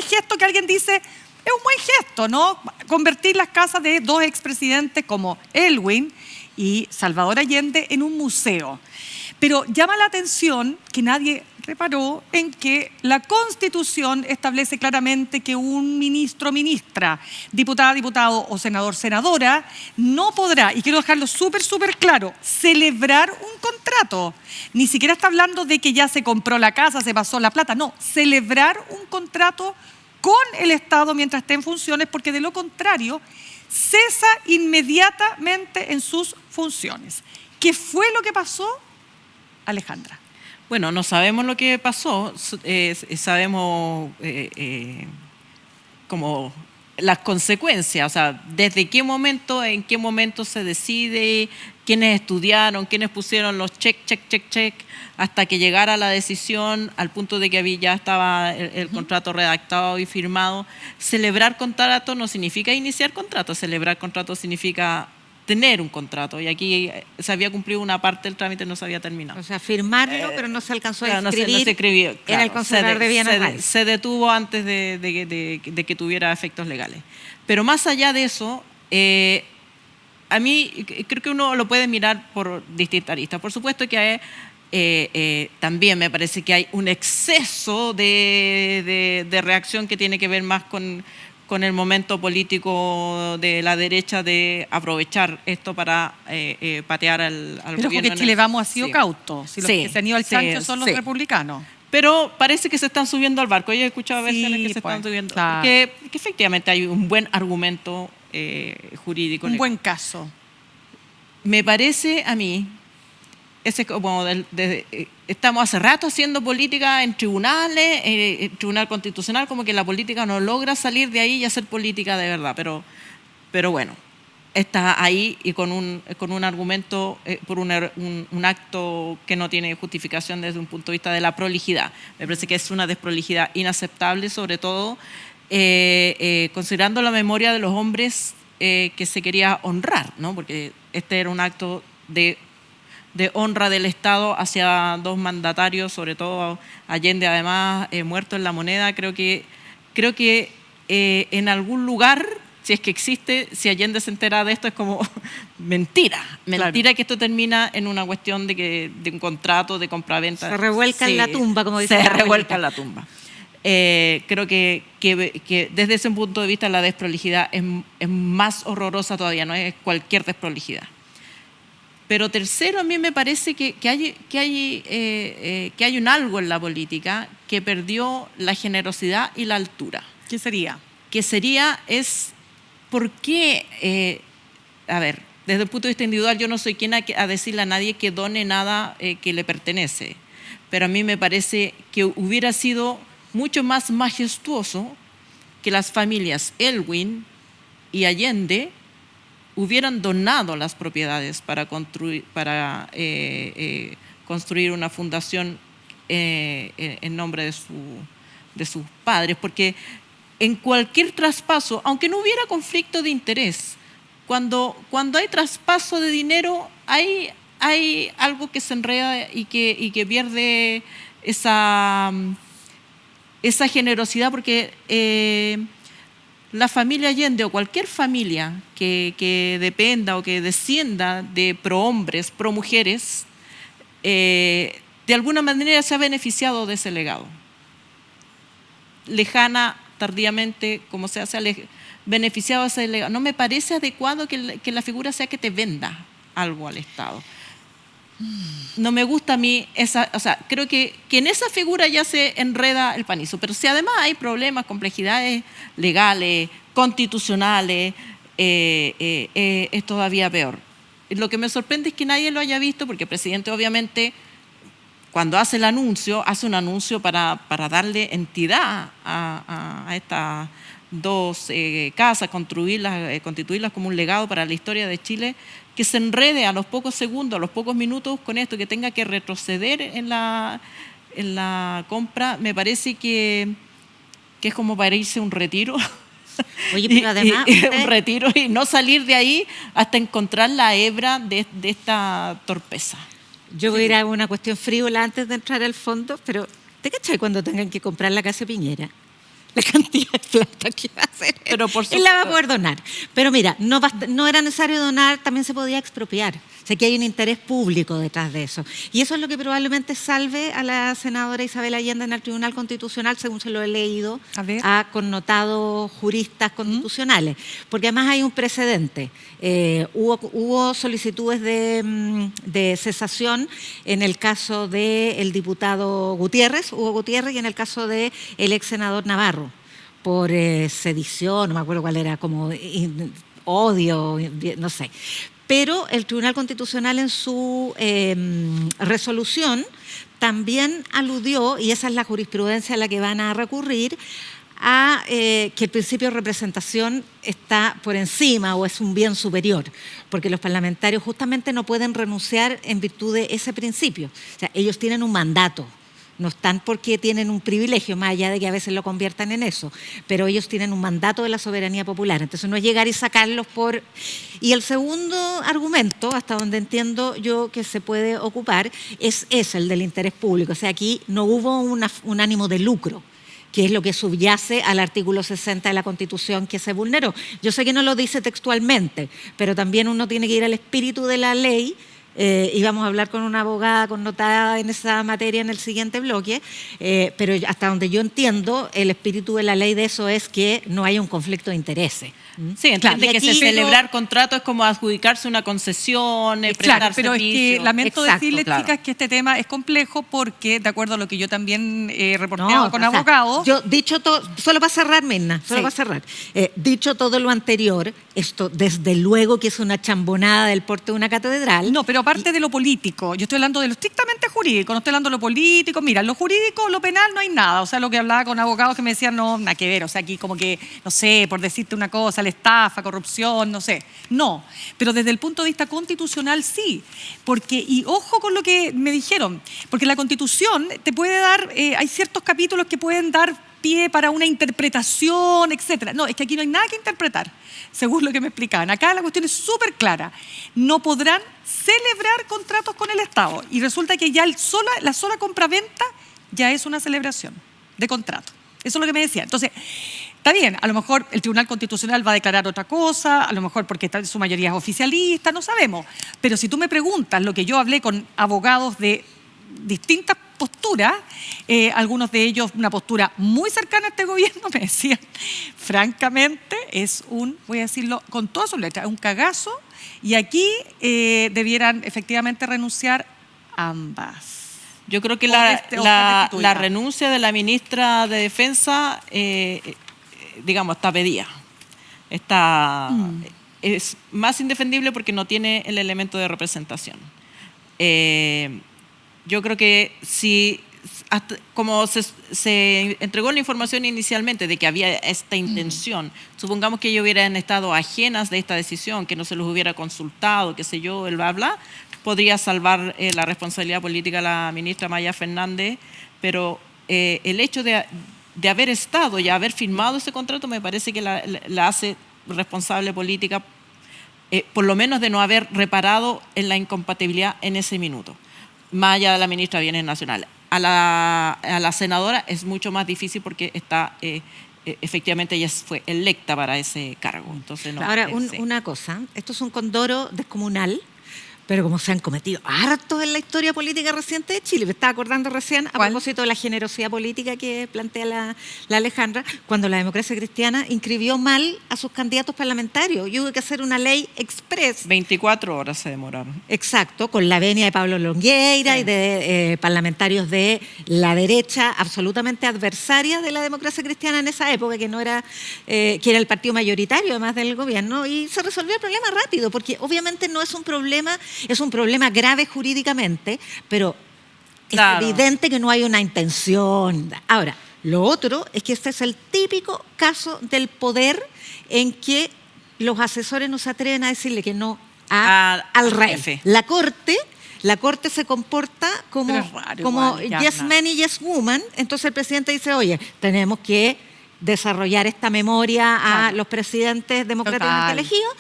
gesto que alguien dice es un buen gesto, ¿no? Convertir las casas de dos expresidentes como Elwin y Salvador Allende en un museo. Pero llama la atención que nadie reparó en que la Constitución establece claramente que un ministro o ministra, diputada, diputado o senador, senadora, no podrá, y quiero dejarlo súper claro, celebrar un contrato. Ni siquiera está hablando de que ya se compró la casa, se pasó la plata, no, celebrar un contrato con el Estado mientras esté en funciones, porque de lo contrario cesa inmediatamente en sus funciones. ¿Qué fue lo que pasó, Alejandra?
Bueno, no sabemos lo que pasó, sabemos como las consecuencias, o sea, desde qué momento, en qué momento se decide, quiénes estudiaron, quiénes pusieron los check, hasta que llegara la decisión al punto de que ya estaba el contrato redactado y firmado. Celebrar contrato no significa iniciar contrato, celebrar contrato significa tener un contrato, y aquí se había cumplido una parte del trámite, no se había terminado.
O sea, firmarlo, pero no se alcanzó a
Claro,
escribir,
no se escribió, claro,
en el considerar de bienes raíces.
se detuvo antes de que tuviera efectos legales. Pero más allá de eso, a mí creo que uno lo puede mirar por distintas aristas. Por supuesto que también me parece que hay un exceso de reacción que tiene que ver más con el momento político de la derecha de aprovechar esto para patear al
Pero
gobierno.
porque Chile Vamos ha sido
Sí.
cauto. Si los
Sí,
que se han ido al
sí,
chancho son los
sí.
republicanos.
Pero parece que se están subiendo al barco. Yo he escuchado
Sí,
versiones que se
pues,
están subiendo.
claro.
Que efectivamente hay un buen argumento jurídico.
Un buen caso.
Me parece a mí, estamos hace rato haciendo política en tribunales, el Tribunal Constitucional, como que la política no logra salir de ahí y hacer política de verdad. Pero bueno, está ahí y con un argumento por un acto que no tiene justificación desde un punto de vista de la prolijidad. Me parece que es una desprolijidad inaceptable, sobre todo considerando la memoria de los hombres que se quería honrar, ¿no? Porque este era un acto de honra del Estado hacia dos mandatarios, sobre todo Allende, además, muerto en la moneda. Creo que en algún lugar, si es que existe, si Allende se entera de esto, es como mentira que esto termina en una cuestión de un contrato de compraventa.
Se revuelca en la tumba, como dice.
Se revuelca en la tumba. Creo que desde ese punto de vista la desprolijidad es más horrorosa todavía, no es cualquier desprolijidad. Pero tercero, a mí me parece que hay un algo en la política que perdió la generosidad y la altura.
¿Qué sería?
¿Por qué? A ver, desde el punto de vista individual, yo no soy quien a decirle a nadie que done nada que le pertenece, pero a mí me parece que hubiera sido mucho más majestuoso que las familias Elwin y Allende hubieran donado las propiedades para construir una fundación en nombre de sus padres, porque en cualquier traspaso, aunque no hubiera conflicto de interés, cuando hay traspaso de dinero, hay algo que se enreda y que pierde esa generosidad, porque la familia Allende o cualquier familia que dependa o que descienda de prohombres, promujeres, de alguna manera se ha beneficiado de ese legado. Lejana, tardíamente, como sea, se ha beneficiado de ese legado. No me parece adecuado que la figura sea que te venda algo al Estado. No me gusta a mí creo que en esa figura ya se enreda el panizo, pero si además hay problemas, complejidades legales, constitucionales, es todavía peor. Lo que me sorprende es que nadie lo haya visto, porque el presidente obviamente cuando hace un anuncio para darle entidad a estas dos casas, constituirlas como un legado para la historia de Chile, que se enrede a los pocos segundos, a los pocos minutos con esto, que tenga que retroceder en la compra, me parece que es como para irse a un retiro.
Oye, pero además
un retiro y no salir de ahí hasta encontrar la hebra de esta torpeza.
Yo voy a ir a una cuestión frívola antes de entrar al fondo, pero ¿te cachai cuando tengan que comprar la casa de Piñera? La cantidad de plata que va a hacer.
Pero por
él la va a poder donar. Pero mira, no era necesario donar, también se podía expropiar. O sea, que hay un interés público detrás de eso. Y eso es lo que probablemente salve a la senadora Isabel Allende en el Tribunal Constitucional, según se lo he leído a connotados juristas constitucionales. Porque además hay un precedente. Hubo solicitudes de cesación en el caso del diputado Hugo Gutiérrez, y en el caso del ex senador Navarro, por sedición, no me acuerdo cuál era, como odio, no sé. Pero el Tribunal Constitucional en su resolución también aludió, y esa es la jurisprudencia a la que van a recurrir, a que el principio de representación está por encima o es un bien superior, porque los parlamentarios justamente no pueden renunciar en virtud de ese principio. O sea, ellos tienen un mandato. No están porque tienen un privilegio, más allá de que a veces lo conviertan en eso, pero ellos tienen un mandato de la soberanía popular. Entonces no es llegar y sacarlos por... Y el segundo argumento, hasta donde entiendo yo que se puede ocupar, es el del interés público. O sea, aquí no hubo un ánimo de lucro, que es lo que subyace al artículo 60 de la Constitución que se vulneró. Yo sé que no lo dice textualmente, pero también uno tiene que ir al espíritu de la ley. Y vamos a hablar con una abogada connotada en esa materia en el siguiente bloque, pero hasta donde yo entiendo, el espíritu de la ley de eso es que no haya un conflicto de intereses.
Sí, entiende que celebrar contrato es como adjudicarse una concesión, prestar
pero
servicio.
es que lamento decirles, chicas, que este tema es complejo porque, de acuerdo a lo que yo también he reporteado con abogados...
Yo, dicho todo, solo para cerrar, Mirna, para cerrar. Dicho todo lo anterior, esto desde luego que es una chambonada del porte de una catedral.
No, pero aparte de lo político, yo estoy hablando de lo estrictamente jurídico, no estoy hablando de lo político. Mira, lo jurídico, lo penal, no hay nada. O sea, lo que hablaba con abogados que me decían, no, nada que ver. O sea, aquí como que, no sé, por decirte una cosa, la estafa, corrupción, no sé. No, pero desde el punto de vista constitucional sí. Porque, y ojo con lo que me dijeron, porque la Constitución te puede dar, hay ciertos capítulos que pueden dar pie para una interpretación, etcétera. No, es que aquí no hay nada que interpretar, según lo que me explicaban. Acá la cuestión es súper clara. No podrán celebrar contratos con el Estado. Y resulta que ya la sola compraventa ya es una celebración de contrato. Eso es lo que me decía. Entonces, está bien, a lo mejor el Tribunal Constitucional va a declarar otra cosa, a lo mejor porque su mayoría es oficialista, no sabemos. Pero si tú me preguntas lo que yo hablé con abogados de distintas posturas, algunos de ellos una postura muy cercana a este gobierno, me decían, francamente, es voy a decirlo con todas sus letras, un cagazo, y aquí debieran efectivamente renunciar ambas.
Yo creo que la renuncia de la ministra de Defensa, digamos, está pedida. Es más indefendible porque no tiene el elemento de representación. Yo creo que como se entregó la información inicialmente de que había esta intención, supongamos que ellos hubieran estado ajenas de esta decisión, que no se los hubiera consultado, qué sé yo, el bla, bla, podría salvar la responsabilidad política a la ministra Maya Fernández, pero el hecho de haber estado y haber firmado ese contrato me parece que la hace responsable política, por lo menos de no haber reparado en la incompatibilidad en ese minuto. Más allá de la ministra de Bienes Nacionales. A la senadora es mucho más difícil porque está efectivamente ella fue electa para ese cargo. Entonces, no,
ahora, una cosa, esto es un condoro descomunal, pero como se han cometido hartos en la historia política reciente de Chile. Me estaba acordando recién a propósito de la generosidad política que plantea la Alejandra, cuando la Democracia Cristiana inscribió mal a sus candidatos parlamentarios y hubo que hacer una ley express.
24 horas se demoraron.
Exacto, con la venia de Pablo Longueira y de parlamentarios de la derecha absolutamente adversaria de la Democracia Cristiana en esa época, que no era que era el partido mayoritario además del gobierno, y se resolvió el problema rápido, porque obviamente no es un problema. Es un problema grave jurídicamente, pero claro, es evidente que no hay una intención. Ahora, lo otro es que este es el típico caso del poder en que los asesores no se atreven a decirle que no al rey.
Jefe.
La corte se comporta como yes man y yes woman. Entonces el presidente dice, oye, tenemos que desarrollar esta memoria a los presidentes democráticamente elegidos,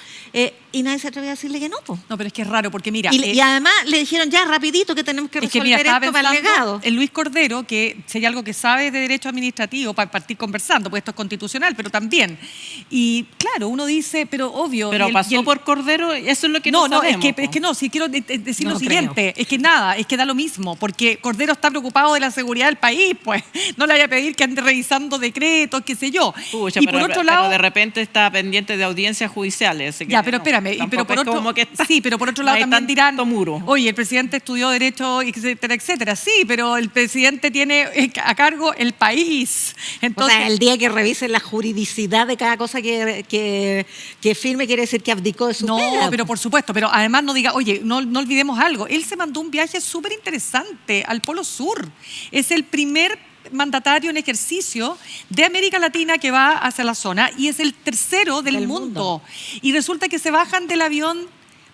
y nadie se atreve a decirle que no.
No, pero es que es raro, porque mira...
Y además le dijeron ya rapidito que tenemos que resolver esto para el legado.
El Luis Cordero, que si hay algo que sabe de derecho administrativo, para partir conversando, pues esto es constitucional, pero también. Y claro, uno dice, pero obvio...
Pero pasó por Cordero, eso es lo que no sabemos.
Es que no, si quiero decir lo siguiente, es que nada, es que da lo mismo, porque Cordero está preocupado de la seguridad del país, pues no le vaya a pedir que ande revisando decretos, qué sé yo.
Pucha,
y
pero,
por otro lado,
pero de repente está pendiente de audiencias judiciales. Así que
ya, pero espérame, pero por otro lado también dirán, oye, el presidente estudió Derecho, etcétera, etcétera. Sí, pero el presidente tiene a cargo el país. Entonces,
o sea, el día que revisen la juridicidad de cada cosa que firme quiere decir que abdicó de su pega.
No, pero por supuesto, pero además no diga, oye, no olvidemos algo. Él se mandó un viaje súper interesante al Polo Sur. Es el primer mandatario en ejercicio de América Latina que va hacia la zona y es el tercero del mundo. Y resulta que se bajan del avión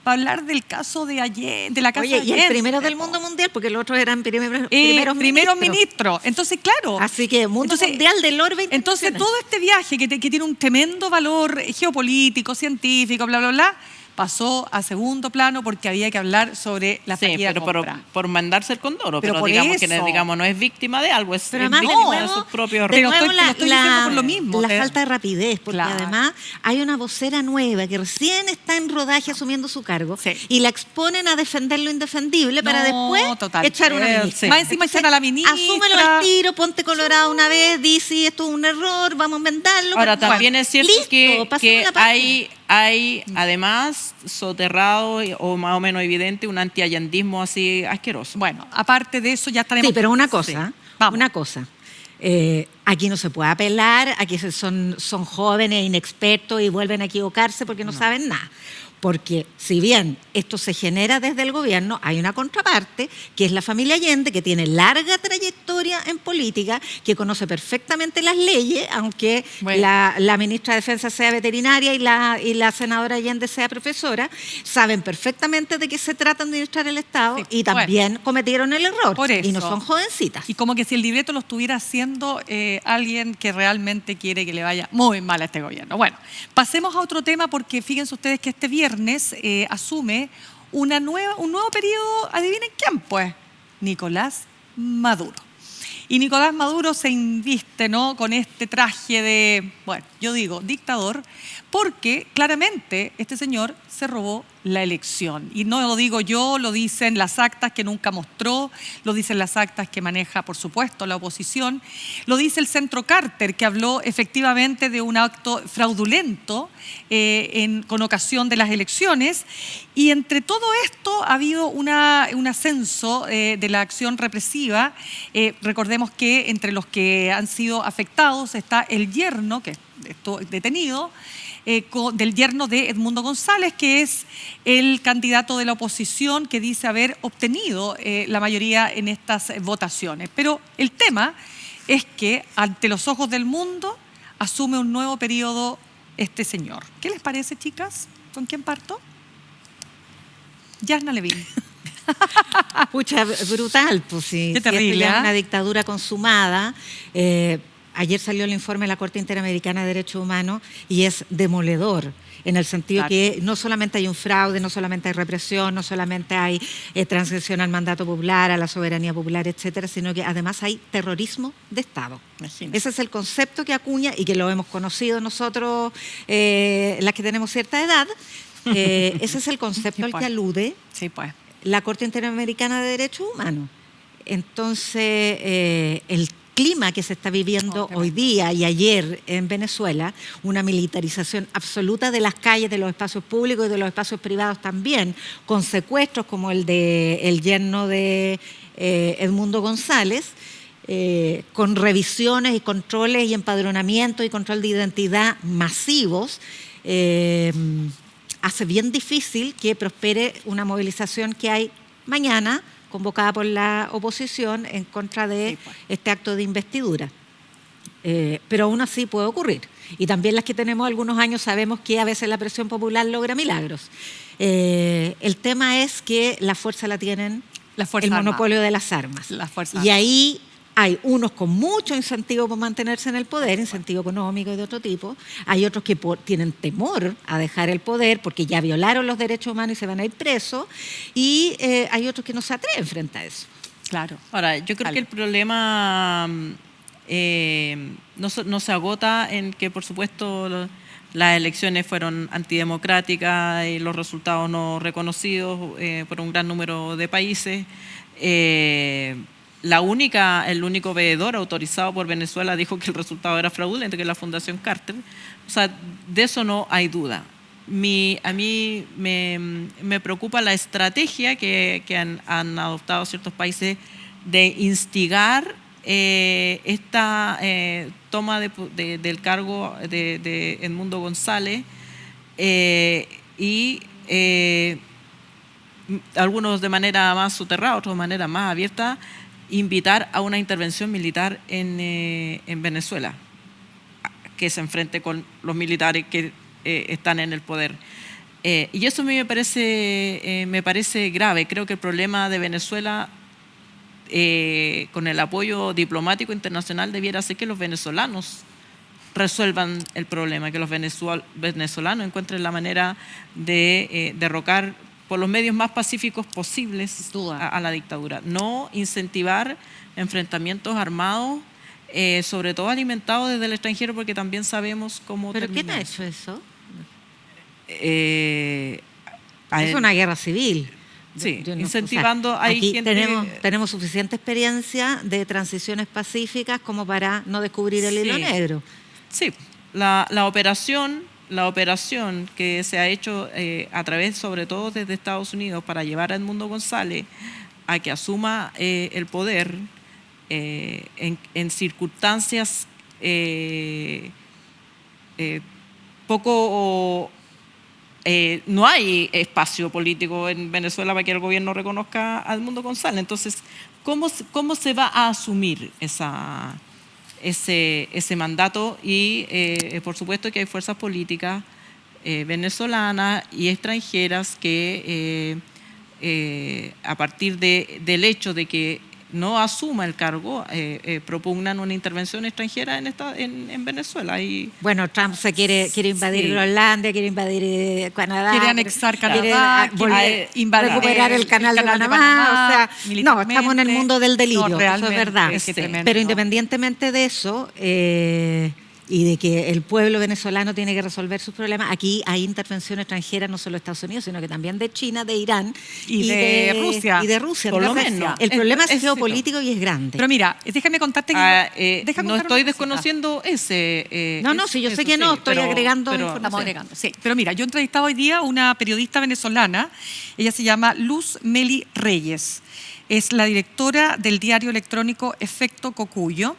para hablar del caso de Allende, de la casa de Allende.
Y el primero del mundo mundial, porque los otros eran primeros
ministros. Entonces, claro.
Así que mundo mundial del orbe.
Entonces, todo este viaje que tiene un tremendo valor geopolítico, científico, bla, bla, bla, pasó a segundo plano porque había que hablar sobre la fallida compra.
Por mandarse el condoro, pero
digamos
que no es víctima de algo, es
víctima
de sus propios
errores. Pero lo estoy diciendo por lo mismo. La falta de rapidez, porque además hay una vocera nueva que recién está en rodaje asumiendo su cargo y la exponen a defender lo indefendible para después echar una ministra.
Más encima echar a la ministra.
Asúmelo al tiro, ponte colorado una vez, dice esto es un error, vamos a enmendarlo.
Ahora, también es cierto que hay además soterrado o más o menos evidente un antiallandismo así asqueroso.
Bueno, aparte de eso ya estaremos...
Sí, pero una cosa, aquí no se puede apelar, aquí son jóvenes, inexpertos y vuelven a equivocarse porque no saben nada. Porque si bien esto se genera desde el gobierno, hay una contraparte, que es la familia Allende, que tiene larga trayectoria en política, que conoce perfectamente las leyes, aunque la ministra de Defensa sea veterinaria y la senadora Allende sea profesora, saben perfectamente de qué se trata de administrar el Estado y también cometieron el error.
Por eso.
Y no son jovencitas.
Y como que si el libreto lo estuviera haciendo alguien que realmente quiere que le vaya muy mal a este gobierno. Bueno, pasemos a otro tema, porque fíjense ustedes que este viernes asume un nuevo periodo, adivinen quién, pues, Nicolás Maduro. Y Nicolás Maduro se inviste, ¿no?, con este traje de, bueno, yo digo, dictador, porque claramente este señor se robó la elección. Y no lo digo yo, lo dicen las actas que nunca mostró, lo dicen las actas que maneja, por supuesto, la oposición, lo dice el Centro Carter, que habló efectivamente de un acto fraudulento con ocasión de las elecciones. Y entre todo esto ha habido un ascenso de la acción represiva. Recordemos que entre los que han sido afectados está el yerno, que estuvo detenido, del yerno de Edmundo González, que es el candidato de la oposición que dice haber obtenido la mayoría en estas votaciones. Pero el tema es que ante los ojos del mundo asume un nuevo periodo este señor. ¿Qué les parece, chicas? ¿Con quién parto? Yasna Levin.
Pucha, brutal, pues sí.
Qué terrible,
esto ya es una dictadura consumada. Ayer salió el informe de la Corte Interamericana de Derechos Humanos y es demoledor, en el sentido que no solamente hay un fraude, no solamente hay represión, no solamente hay transgresión al mandato popular, a la soberanía popular, etcétera, sino que además hay terrorismo de Estado. Imagínate. Ese es el concepto que acuña y que lo hemos conocido nosotros, las que tenemos cierta edad. Ese es el concepto al que alude la Corte Interamericana de Derechos Humanos. Entonces, el clima que se está viviendo hoy día y ayer en Venezuela, una militarización absoluta de las calles, de los espacios públicos y de los espacios privados también, con secuestros como el de el yerno de Edmundo González, con revisiones y controles y empadronamientos y control de identidad masivos, hace bien difícil que prospere una movilización que hay mañana, convocada por la oposición en contra de este acto de investidura. Pero aún así puede ocurrir. Y también las que tenemos algunos años sabemos que a veces la presión popular logra milagros. El tema es que la fuerza la tienen el monopolio de las armas. Y ahí hay unos con mucho incentivo por mantenerse en el poder, incentivo económico y de otro tipo. Hay otros que tienen temor a dejar el poder porque ya violaron los derechos humanos y se van a ir presos. Y hay otros que no se atreven frente a eso.
Claro. Ahora, yo creo que el problema no se agota en que, por supuesto, las elecciones fueron antidemocráticas y los resultados no reconocidos por un gran número de países. El único veedor autorizado por Venezuela dijo que el resultado era fraudulento, que es la Fundación Carter. O sea, de eso no hay duda. A mí me preocupa la estrategia que han adoptado ciertos países de instigar esta toma del cargo de Edmundo González y algunos de manera más soterrada, otros de manera más abierta, invitar a una intervención militar en Venezuela, que se enfrente con los militares que están en el poder. Y eso a mí me parece grave. Creo que el problema de Venezuela, con el apoyo diplomático internacional, debiera ser que los venezolanos resuelvan el problema, que los venezolanos encuentren la manera de derrocar por los medios más pacíficos posibles a la dictadura. No incentivar enfrentamientos armados, sobre todo alimentados desde el extranjero, porque también sabemos cómo
¿Pero
termina.
quién ha hecho eso?
Es
una guerra civil.
Sí, incentivando.
Aquí tenemos suficiente experiencia de transiciones pacíficas como para no descubrir el hilo negro.
Sí, la operación que se ha hecho a través, sobre todo desde Estados Unidos, para llevar a Edmundo González a que asuma el poder en circunstancias poco no hay espacio político en Venezuela para que el gobierno reconozca a Edmundo González. Entonces, ¿cómo se va a asumir ese mandato? Y por supuesto que hay fuerzas políticas venezolanas y extranjeras que a partir del hecho de que no asuma el cargo, propugnan una intervención extranjera en Venezuela. Y
bueno, Trump se quiere invadir Groenlandia, quiere invadir Canadá.
Quiere anexar Canadá, quiere
recuperar el canal de Panamá. O sea, no, estamos en el mundo del delirio,
no,
eso es verdad. Pero independientemente de eso, y de que el pueblo venezolano tiene que resolver sus problemas, aquí hay intervención extranjera no solo de Estados Unidos, sino que también de China, de Irán
y de Rusia.
Y de Rusia.
Por lo menos.
El problema es geopolítico y es grande.
Pero mira, déjame contarte que...
no estoy desconociendo ese...
sí, yo sé que no, estoy agregando información.
Estamos agregando, sí. Pero mira, yo he entrevistado hoy día a una periodista venezolana, ella se llama Luz Meli Reyes, es la directora del diario electrónico Efecto Cocuyo.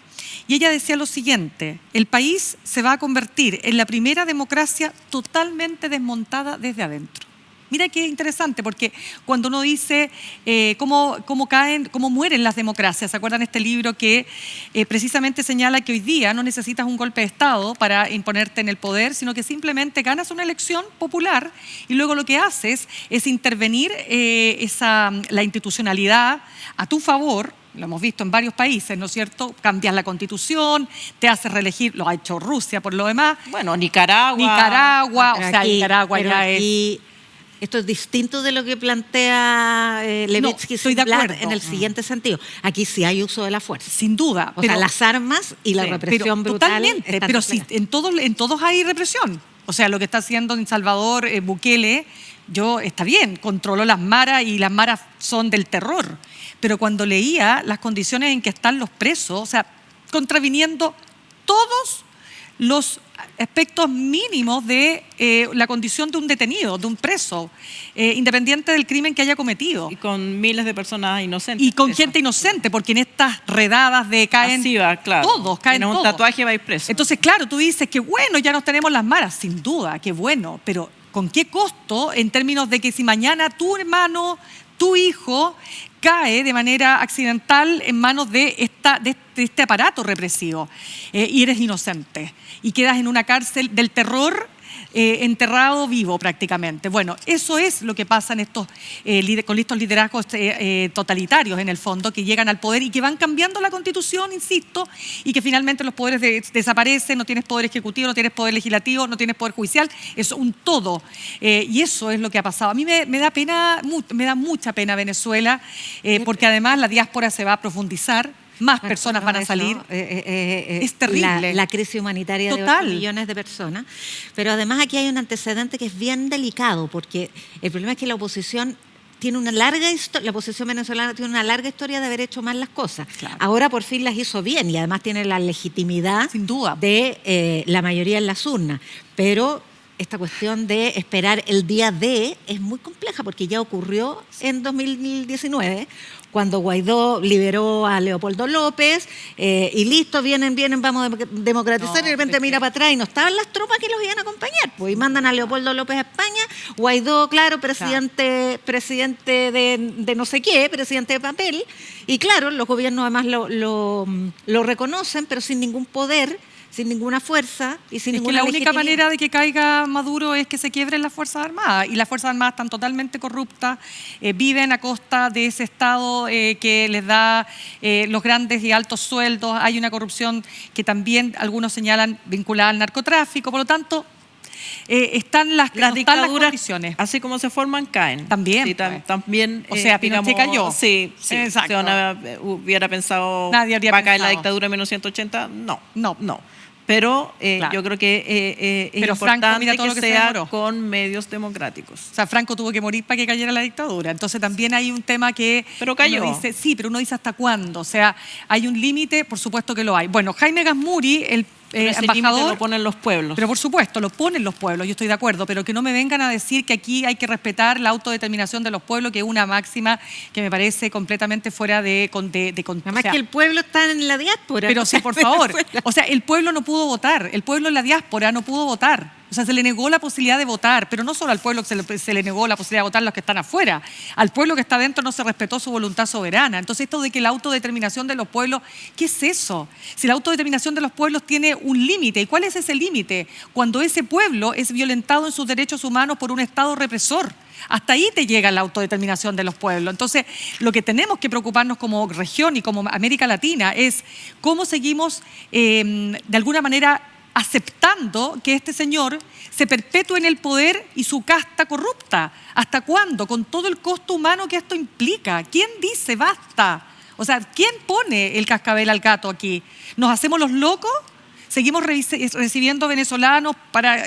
Y ella decía lo siguiente: el país se va a convertir en la primera democracia totalmente desmontada desde adentro. Mira qué interesante, porque cuando uno dice cómo mueren las democracias, ¿se acuerdan este libro que precisamente señala que hoy día no necesitas un golpe de Estado para imponerte en el poder, sino que simplemente ganas una elección popular y luego lo que haces es intervenir la institucionalidad a tu favor? Lo hemos visto en varios países, ¿no es cierto? Cambias la constitución, te haces reelegir, lo ha hecho Rusia por lo demás.
Bueno, Nicaragua,
Nicaragua ya es... Esto es distinto de lo que plantea Levitsky en el siguiente sentido. Aquí sí hay uso de la fuerza.
Sin duda.
O sea, las armas y la represión brutal.
Totalmente, pero sí, en todos hay represión. O sea, lo que está haciendo en Salvador Bukele, está bien, controló las maras y las maras son del terror. Pero cuando leía las condiciones en que están los presos, o sea, contraviniendo todos los aspectos mínimos de la condición de un detenido, de un preso, independiente del crimen que haya cometido.
Y con miles de personas inocentes.
Y con gente inocente, porque en estas redadas caen todos, caen todos.
Un tatuaje vais preso.
Entonces, claro, tú dices que bueno, ya nos tenemos las maras, sin duda, qué bueno, pero ¿con qué costo en términos de que si mañana tu hermano, tu hijo cae de manera accidental en manos de este aparato represivo y eres inocente y quedas en una cárcel del terror enterrado vivo prácticamente? Bueno, eso es lo que pasa en con estos liderazgos totalitarios en el fondo, que llegan al poder y que van cambiando la Constitución, insisto, y que finalmente los poderes desaparecen, no tienes poder ejecutivo, no tienes poder legislativo, no tienes poder judicial, es un todo. Y eso es lo que ha pasado. A mí me da mucha pena Venezuela, porque además la diáspora se va a profundizar. Más personas van a salir. Es terrible.
La crisis humanitaria de 8 millones de personas. Pero además aquí hay un antecedente que es bien delicado, porque el problema es que la oposición tiene una larga historia, la oposición venezolana tiene una larga historia de haber hecho mal las cosas. Claro. Ahora por fin las hizo bien y además tiene la legitimidad, sin duda, de la mayoría en las urnas. Pero esta cuestión de esperar el día D es muy compleja, porque ya ocurrió en 2019, cuando Guaidó liberó a Leopoldo López y listo, vienen, vamos a democratizar, y de repente mira para atrás y no estaban las tropas que los iban a acompañar, pues, y mandan a Leopoldo López a España, Guaidó, claro, presidente de no sé qué, presidente de papel, y claro, los gobiernos además lo reconocen, pero sin ningún poder, sin ninguna fuerza y sin ninguna legitimidad.
La única manera de que caiga Maduro es que se quiebren las Fuerzas Armadas, y las Fuerzas Armadas están totalmente corruptas, viven a costa de ese Estado que les da los grandes y altos sueldos. Hay una corrupción que también algunos señalan vinculada al narcotráfico, por lo tanto están las dictaduras, condiciones.
Así como se forman, caen.
También.
Sí, también
o sea, Pinochet cayó.
Sí, exacto. Hubiera pensado,
nadie habría
¿va a caer
pensado
la dictadura en 1980? No. Pero yo creo que es importante que sea con medios democráticos.
O sea, Franco tuvo que morir para que cayera la dictadura. Entonces también hay un tema que...
Pero cayó.
Pero uno dice ¿hasta cuándo? O sea, hay un límite, por supuesto que lo hay. Bueno, Jaime Gazmuri, el embajador,
lo ponen los pueblos.
Pero por supuesto, lo ponen los pueblos, yo estoy de acuerdo, pero que no me vengan a decir que aquí hay que respetar la autodeterminación de los pueblos, que es una máxima que me parece completamente fuera de
además que el pueblo está en la diáspora.
Pero sí, por favor. O sea, el pueblo no pudo votar, el pueblo en la diáspora no pudo votar. O sea, se le negó la posibilidad de votar, pero no solo al pueblo se le negó la posibilidad de votar los que están afuera, al pueblo que está adentro no se respetó su voluntad soberana. Entonces esto de que la autodeterminación de los pueblos, ¿qué es eso? Si la autodeterminación de los pueblos tiene un límite, ¿y cuál es ese límite? Cuando ese pueblo es violentado en sus derechos humanos por un Estado represor. Hasta ahí te llega la autodeterminación de los pueblos. Entonces, lo que tenemos que preocuparnos como región y como América Latina es cómo seguimos, de alguna manera, aceptando que este señor se perpetúe en el poder y su casta corrupta. ¿Hasta cuándo? Con todo el costo humano que esto implica. ¿Quién dice basta? O sea, ¿quién pone el cascabel al gato aquí? ¿Nos hacemos los locos? ¿Seguimos recibiendo venezolanos para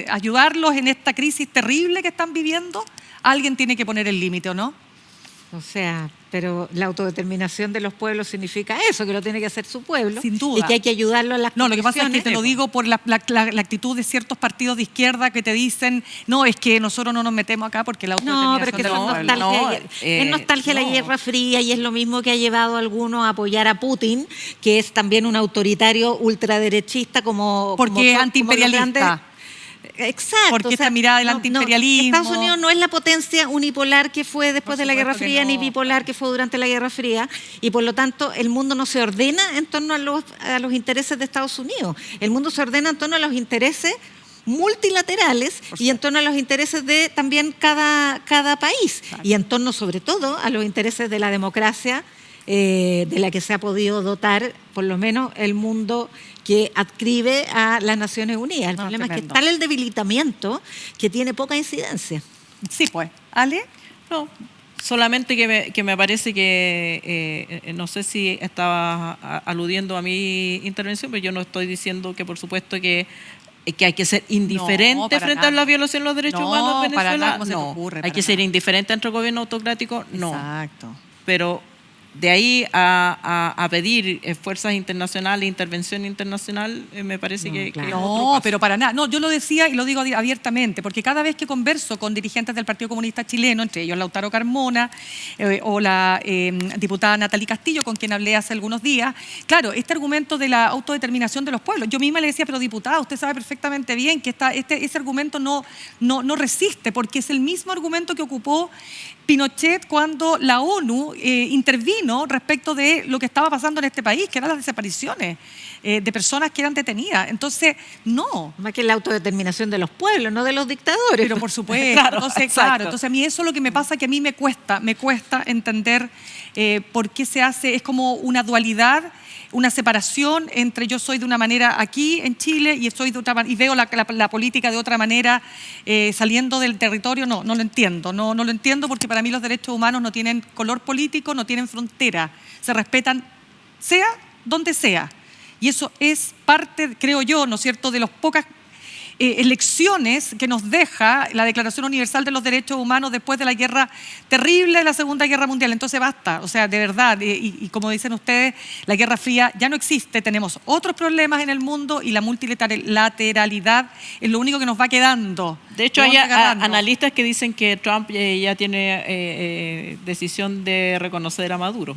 ayudarlos en esta crisis terrible que están viviendo? Alguien tiene que poner el límite, ¿o no?
O sea, pero la autodeterminación de los pueblos significa eso, que lo tiene que hacer su pueblo.
Sin duda.
Y que hay que ayudarlo a las
No, lo que pasa es que te lo
condiciones.
digo por la actitud de ciertos partidos de izquierda que te dicen, no, es que nosotros no nos metemos acá porque la
No,
autodeterminación
pero es que
de los
son
pueblos.
nostalgia, es nostalgia la Guerra Fría y es lo mismo que ha llevado a algunos a apoyar a Putin, que es también un autoritario ultraderechista como...
Porque
como
es
son- como
antiimperialista.
los grandes- Exacto.
Porque esta mirada del antiimperialismo.
Estados Unidos no es la potencia unipolar que fue después de la Guerra
supuesto que
Fría,
no.
ni bipolar que fue durante la Guerra Fría, y por lo tanto el mundo no se ordena en torno a los intereses de Estados Unidos. El mundo se ordena en torno a los intereses multilaterales y en torno a los intereses de también cada país, y en torno sobre todo a los intereses de la democracia, de la que se ha podido dotar por lo menos el mundo que adscribe a las Naciones Unidas. El problema es que
tremendo.
tal el debilitamiento que tiene poca incidencia.
Sí, pues. ¿Ale?
No, solamente que me parece que, no sé si estaba aludiendo a mi intervención, pero yo no estoy diciendo que por supuesto que hay que ser indiferente
No, para
frente
nada.
a la violación de los derechos
No,
humanos en
para
Venezuela.
nada, ¿cómo se te
No,
ocurre?
hay
Para
que ser
nada.
indiferente entre el gobierno autocrático, no.
Exacto.
Pero de ahí a pedir fuerzas internacionales, intervención internacional, me parece que es otro
No,
paso.
pero para nada. No, yo lo decía y lo digo abiertamente, porque cada vez que converso con dirigentes del Partido Comunista Chileno, entre ellos Lautaro Carmona o la diputada Natalie Castillo, con quien hablé hace algunos días, claro, este argumento de la autodeterminación de los pueblos, yo misma le decía, pero diputada, usted sabe perfectamente bien que ese argumento no resiste, porque es el mismo argumento que ocupó Pinochet cuando la ONU intervino respecto de lo que estaba pasando en este país, que eran las desapariciones de personas que eran detenidas. Entonces, no.
Más que la autodeterminación de los pueblos, no de los dictadores.
Pero por supuesto.
Claro,
Entonces,
exacto.
claro, entonces a mí eso es lo que me pasa, que a mí me cuesta entender por qué se hace, es como una dualidad, una separación entre yo soy de una manera aquí en Chile y soy de otra y veo la política de otra manera saliendo del territorio. No lo entiendo. No lo entiendo, porque para mí los derechos humanos no tienen color político, no tienen frontera. Se respetan sea donde sea. Y eso es parte, creo yo, ¿no es cierto?, de las pocas lecciones que nos deja la Declaración Universal de los Derechos Humanos después de la guerra terrible de la Segunda Guerra Mundial. Entonces basta, o sea, de verdad, y como dicen ustedes, la Guerra Fría ya no existe, tenemos otros problemas en el mundo y la multilateralidad es lo único que nos va quedando.
De hecho,
Nos
hay
va ganando.
analistas que dicen que Trump ya tiene decisión de reconocer a Maduro.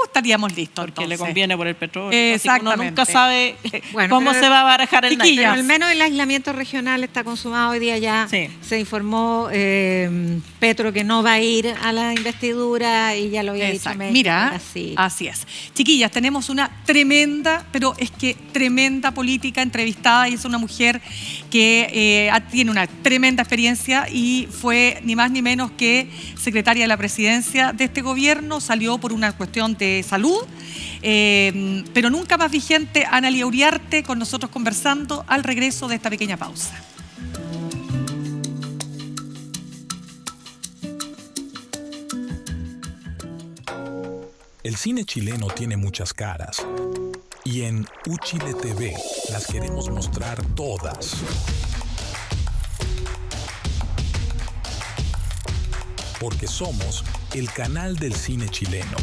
Estaríamos listos.
Porque le
entonces.
conviene por el petróleo. Así que uno
Exactamente.
nunca sabe
Bueno,
cómo
pero-
se va a barajar el
Pero
naipe.
al menos el aislamiento regional está consumado hoy día ya.
Sí.
Se informó Petro que no va a ir a la investidura y ya lo había dicho
Exacto.
México.
Mira,
Así.
así es. Chiquillas, tenemos una tremenda, pero es que tremenda política entrevistada, y es una mujer que tiene una tremenda experiencia y fue ni más ni menos que secretaria de la presidencia de este gobierno. Salió por una cuestión de salud, pero nunca más vigente. Analía Uriarte con nosotros conversando al regreso de esta pequeña pausa.
El cine chileno tiene muchas caras y en Uchile TV las queremos mostrar todas. Porque somos el canal del cine chileno.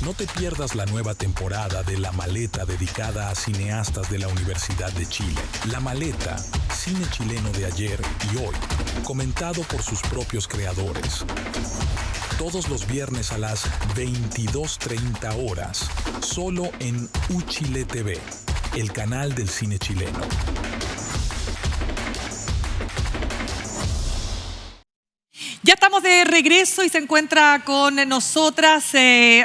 No te pierdas la nueva temporada de La Maleta, dedicada a cineastas de la Universidad de Chile. La Maleta, cine chileno de ayer y hoy, comentado por sus propios creadores. Todos los viernes a las 22:30 horas, solo en Uchile TV. el canal del cine chileno.
Ya estamos de regreso y se encuentra con nosotras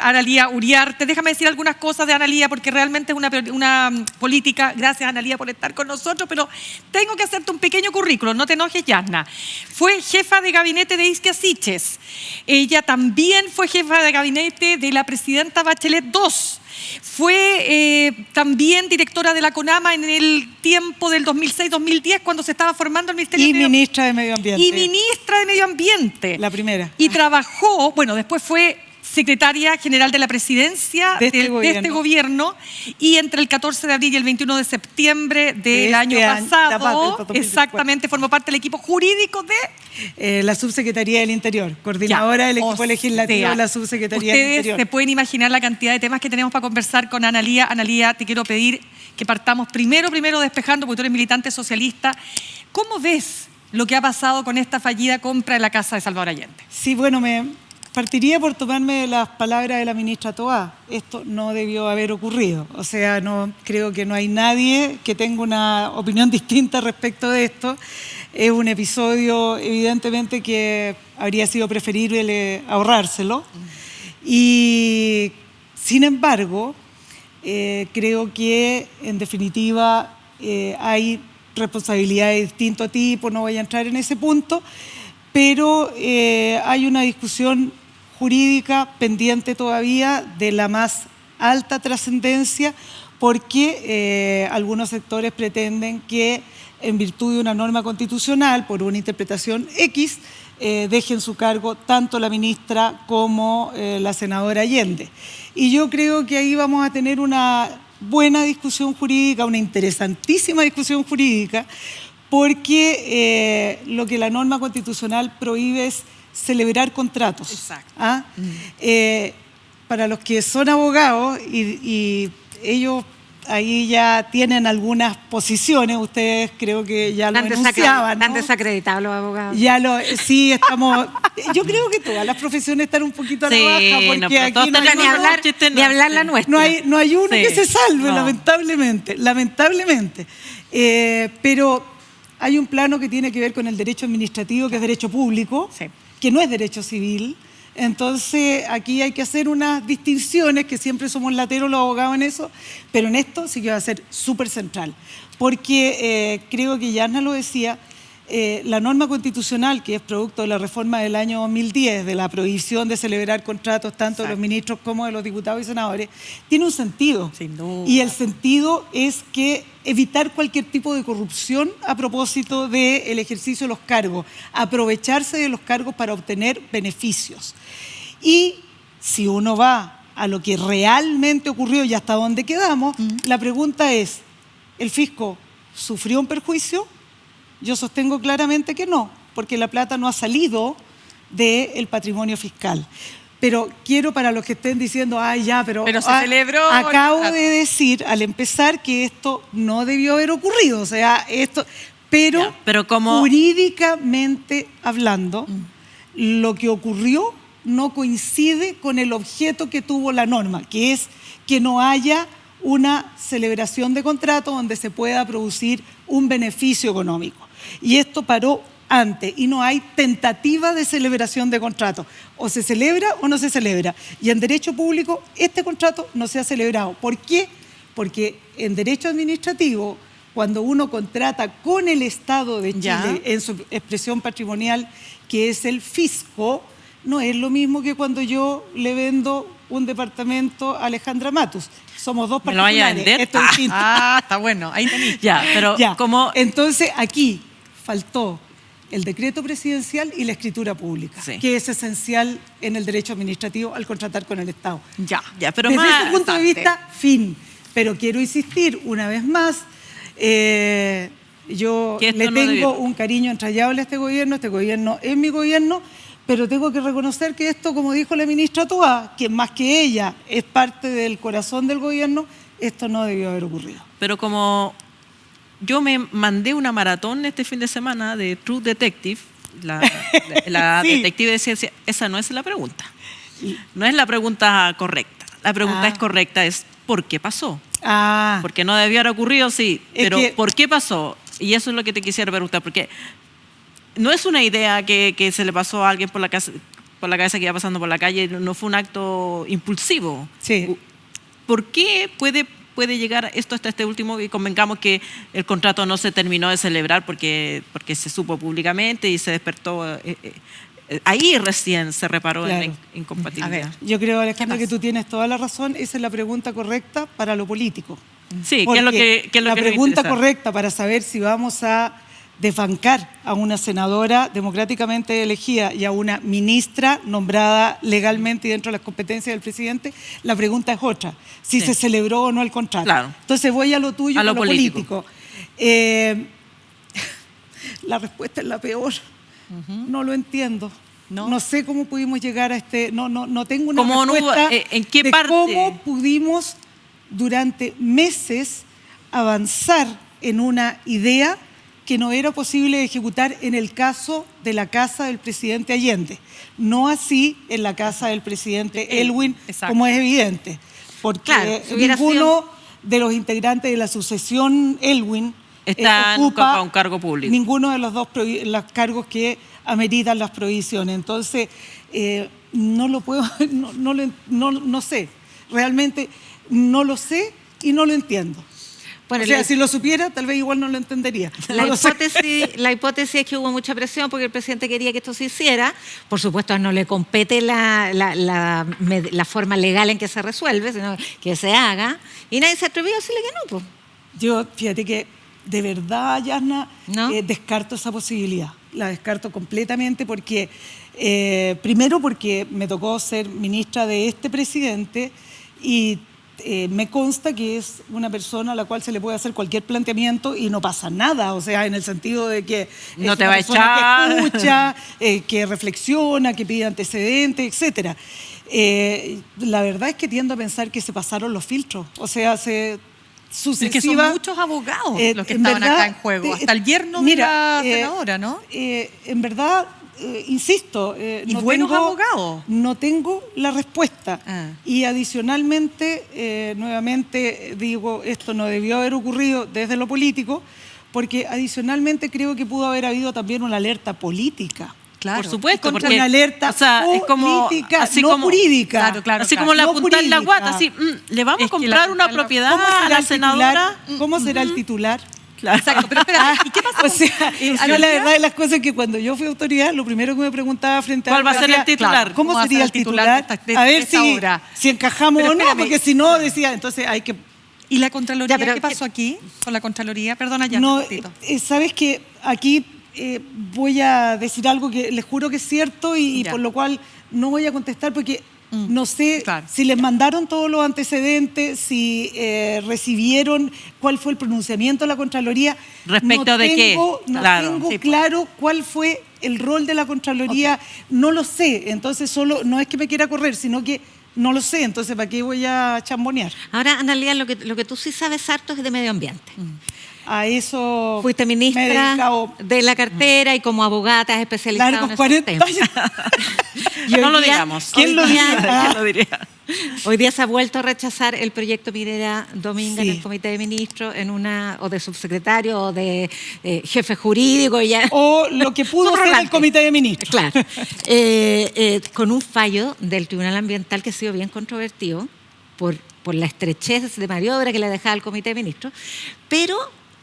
Analía Uriarte. Déjame decir algunas cosas de Analía porque realmente es una política. Gracias, Analía, por estar con nosotros, pero tengo que hacerte un pequeño currículum, no te enojes, Yasna. Fue jefa de gabinete de Isquia Siches. Ella también fue jefa de gabinete de la presidenta Bachelet II. Fue también directora de la CONAMA en el tiempo del 2006-2010, cuando se estaba formando el Ministerio
de Ministra de Medio Ambiente.
Y ministra de Medio Ambiente.
La primera.
Y trabajó, bueno, después fue secretaria general de la presidencia de este gobierno, y entre el 14 de abril y el 21 de septiembre del año pasado, exactamente, formó parte del equipo jurídico de
la Subsecretaría del Interior, coordinadora del equipo legislativo de la Subsecretaría del Interior.
Ustedes se pueden imaginar la cantidad de temas que tenemos para conversar con Analía. Analía, te quiero pedir que partamos primero despejando, porque tú eres militante socialista. ¿Cómo ves lo que ha pasado con esta fallida compra de la casa de Salvador Allende?
Sí, bueno, partiría por tomarme las palabras de la ministra Toá. Esto no debió haber ocurrido. O sea, creo que no hay nadie que tenga una opinión distinta respecto de esto. Es un episodio, evidentemente, que habría sido preferible ahorrárselo. Y, sin embargo, creo que, en definitiva, hay responsabilidades de distinto tipo. No voy a entrar en ese punto. Pero hay una discusión jurídica pendiente todavía de la más alta trascendencia, porque algunos sectores pretenden que, en virtud de una norma constitucional, por una interpretación X, dejen su cargo tanto la ministra como la senadora Allende. Y yo creo que ahí vamos a tener una buena discusión jurídica, una interesantísima discusión jurídica, porque lo que la norma constitucional prohíbe es celebrar contratos.
Exacto.
¿Ah? Para los que son abogados y ellos ahí ya tienen algunas posiciones, ustedes creo que ya lo enunciaban, ¿no?
Están desacreditados los abogados.
Sí, estamos... Yo creo que todas las profesiones están un poquito a la baja, porque aquí no hay
ni hablar la nuestra.
No hay uno que se salve, lamentablemente. Pero hay un plano que tiene que ver con el derecho administrativo, que es derecho público, que no es derecho civil. Entonces, aquí hay que hacer unas distinciones, que siempre somos lateros los abogados en eso, pero en esto sí que va a ser súper central. Porque creo que Yasna lo decía, la norma constitucional, que es producto de la reforma del año 2010, de la prohibición de celebrar contratos tanto de los ministros como de los diputados y senadores, tiene un sentido.
Sin duda.
Y el sentido es que evitar cualquier tipo de corrupción a propósito del ejercicio de los cargos, aprovecharse de los cargos para obtener beneficios. Y si uno va a lo que realmente ocurrió y hasta dónde quedamos, la pregunta es, ¿el fisco sufrió un perjuicio? Yo sostengo claramente que no, porque la plata no ha salido del patrimonio fiscal. Pero quiero, para los que estén diciendo, pero
se celebró.
Acabo de decir al empezar que esto no debió haber ocurrido. O sea, esto. Pero como jurídicamente hablando, lo que ocurrió no coincide con el objeto que tuvo la norma, que es que no haya una celebración de contrato donde se pueda producir un beneficio económico. Y esto paró antes y no hay tentativa de celebración de contrato. O se celebra o no se celebra. Y en derecho público este contrato no se ha celebrado. ¿Por qué? Porque en derecho administrativo, cuando uno contrata con el Estado de Chile en su expresión patrimonial, que es el fisco, no es lo mismo que cuando yo le vendo un departamento a Alejandra Matus. Somos dos particulares.
¿Me lo vaya a vender?
Esto es distinto.
Está bueno. Ahí tenéis.
Como... Entonces, aquí faltó el decreto presidencial y la escritura pública, que es esencial en el derecho administrativo al contratar con el Estado.
Pero
desde ese punto de vista, fin. Pero quiero insistir una vez más, yo le tengo un cariño entrañable a este gobierno es mi gobierno, pero tengo que reconocer que esto, como dijo la ministra Toá, que más que ella es parte del corazón del gobierno, esto no debió haber ocurrido.
Pero como yo me mandé una maratón este fin de semana de True Detective, la detective decía, esa no es la pregunta. No es la pregunta correcta. La pregunta es correcta, es ¿por qué pasó? Porque no debió haber ocurrido, sí. Pero ¿por qué pasó? Y eso es lo que te quisiera preguntar, porque no es una idea que se le pasó a alguien por la cabeza que iba pasando por la calle, no fue un acto impulsivo.
Sí.
¿Por qué puede llegar esto hasta este último? Y convengamos que el contrato no se terminó de celebrar porque se supo públicamente y se despertó. Ahí recién se reparó en la incompatibilidad.
Yo creo, Alejandra, que tú tienes toda la razón. Esa es la pregunta correcta para lo político.
Sí, ¿qué es lo que
la pregunta correcta para saber si vamos a desbancar a una senadora democráticamente elegida y a una ministra nombrada legalmente y dentro de las competencias del presidente, la pregunta es otra, si se celebró o no el contrato.
Claro.
Entonces voy a lo tuyo,
a lo político.
La respuesta es la peor. No lo entiendo. No sé cómo pudimos llegar a no tengo una respuesta
¿en qué
de
parte?
Cómo pudimos durante meses avanzar en una idea que no era posible ejecutar en el caso de la casa del presidente Allende. No así en la casa del presidente Elwin, como es evidente. Porque ninguno de los integrantes de la sucesión Elwin
ocupa un cargo público.
Ninguno de los los cargos que ameritan las prohibiciones. Entonces, no lo puedo, no sé. Realmente no lo sé y no lo entiendo. Bueno, o sea, si lo supiera, tal vez igual no lo entendería.
La hipótesis es que hubo mucha presión porque el presidente quería que esto se hiciera. Por supuesto, no le compete la forma legal en que se resuelve, sino que se haga. Y nadie se atrevió a decirle que no. Pues.
Yo, fíjate que de verdad, Yasna, descarto esa posibilidad. La descarto completamente porque, primero porque me tocó ser ministra de este presidente y me consta que es una persona a la cual se le puede hacer cualquier planteamiento y no pasa nada, o sea, en el sentido de que
no te va a echar,
que escucha, que reflexiona, que pide antecedentes, etcétera. La verdad es que tiendo a pensar que se pasaron los filtros, o sea,
es que son muchos abogados los que estaban acá en juego, hasta el yerno de la senadora, ¿no?
En verdad, insisto,
y buenos abogados.
No tengo la respuesta. Y adicionalmente, nuevamente digo, esto no debió haber ocurrido desde lo político, porque adicionalmente creo que pudo haber habido también una alerta política.
Claro,
por supuesto,
porque una alerta política,
así
no
como,
jurídica.
Así como la punta en la guata, así, le vamos a comprar una propiedad a la senadora.
¿Cómo será el titular?
Claro. Exacto, pero espera, ¿y qué pasa?
O sea, la verdad de las cosas es que cuando yo fui autoridad, lo primero que me preguntaba frente a...
¿Cuál va a ser el titular?
¿Cómo sería el titular? A ver si encajamos o no, porque si no, decía, entonces hay que...
¿Y la Contraloría? ¿Qué pasó aquí con la Contraloría? Perdona, ya.
No, sabes que aquí voy a decir algo que les juro que es cierto y por lo cual no voy a contestar porque no sé si les mandaron todos los antecedentes, si recibieron, cuál fue el pronunciamiento de la Contraloría.
¿Respecto de qué?
No tengo claro cuál fue el rol de la Contraloría, no lo sé. Entonces solo, no es que me quiera correr, sino que no lo sé. Entonces, ¿para qué voy a chambonear?
Ahora, Analía, lo que tú sí sabes harto es de medio ambiente.
A eso
fuiste ministra de la cartera y como abogada te has especializado
largos
en
40 años.
No lo digamos.
¿Quién lo
diría?
Hoy día se ha vuelto a rechazar el proyecto Minera Dominga en el Comité de Ministros o de subsecretario o de jefe jurídico.
O lo que pudo ser el Comité de Ministros.
Claro. Con un fallo del Tribunal Ambiental que ha sido bien controvertido por la estrechez de maniobra que le dejaba al Comité de Ministros, pero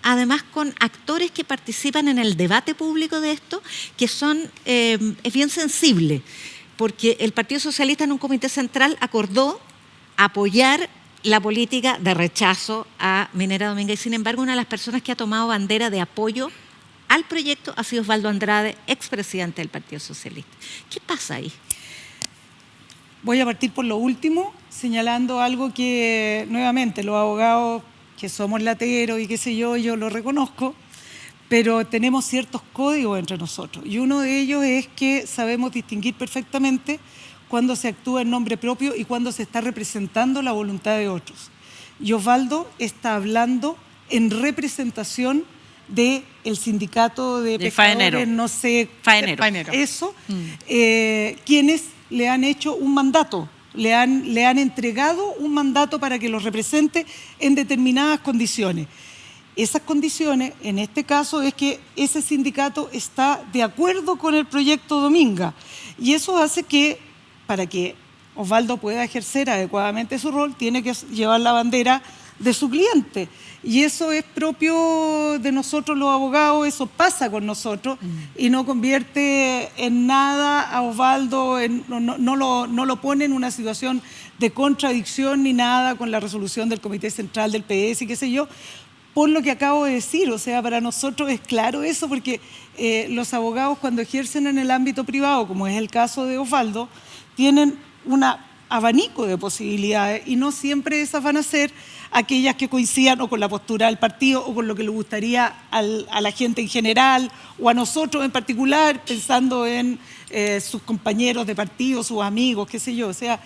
además con actores que participan en el debate público de esto, que es bien sensible, porque el Partido Socialista en un comité central acordó apoyar la política de rechazo a Minera Dominga y sin embargo una de las personas que ha tomado bandera de apoyo al proyecto ha sido Osvaldo Andrade, expresidente del Partido Socialista. ¿Qué pasa ahí?
Voy a partir por lo último, señalando algo que nuevamente los abogados que somos lateros y qué sé yo lo reconozco, pero tenemos ciertos códigos entre nosotros. Y uno de ellos es que sabemos distinguir perfectamente cuando se actúa en nombre propio y cuando se está representando la voluntad de otros. Y Osvaldo está hablando en representación del sindicato de pescadores, no sé,
faenero.
Eso, quienes le han hecho un mandato le han entregado un mandato para que los represente en determinadas condiciones. Esas condiciones, en este caso, es que ese sindicato está de acuerdo con el proyecto Dominga. Y eso hace que, para que Osvaldo pueda ejercer adecuadamente su rol, tiene que llevar la bandera de su cliente. Y eso es propio de nosotros los abogados, eso pasa con nosotros y no convierte en nada a Osvaldo, no lo pone en una situación de contradicción ni nada con la resolución del Comité Central del PS y qué sé yo, por lo que acabo de decir. O sea, para nosotros es claro eso, porque los abogados cuando ejercen en el ámbito privado, como es el caso de Osvaldo, tienen un abanico de posibilidades y no siempre esas van a ser aquellas que coincidan o con la postura del partido o con lo que le gustaría a la gente en general o a nosotros en particular, pensando en sus compañeros de partido, sus amigos, qué sé yo. O sea,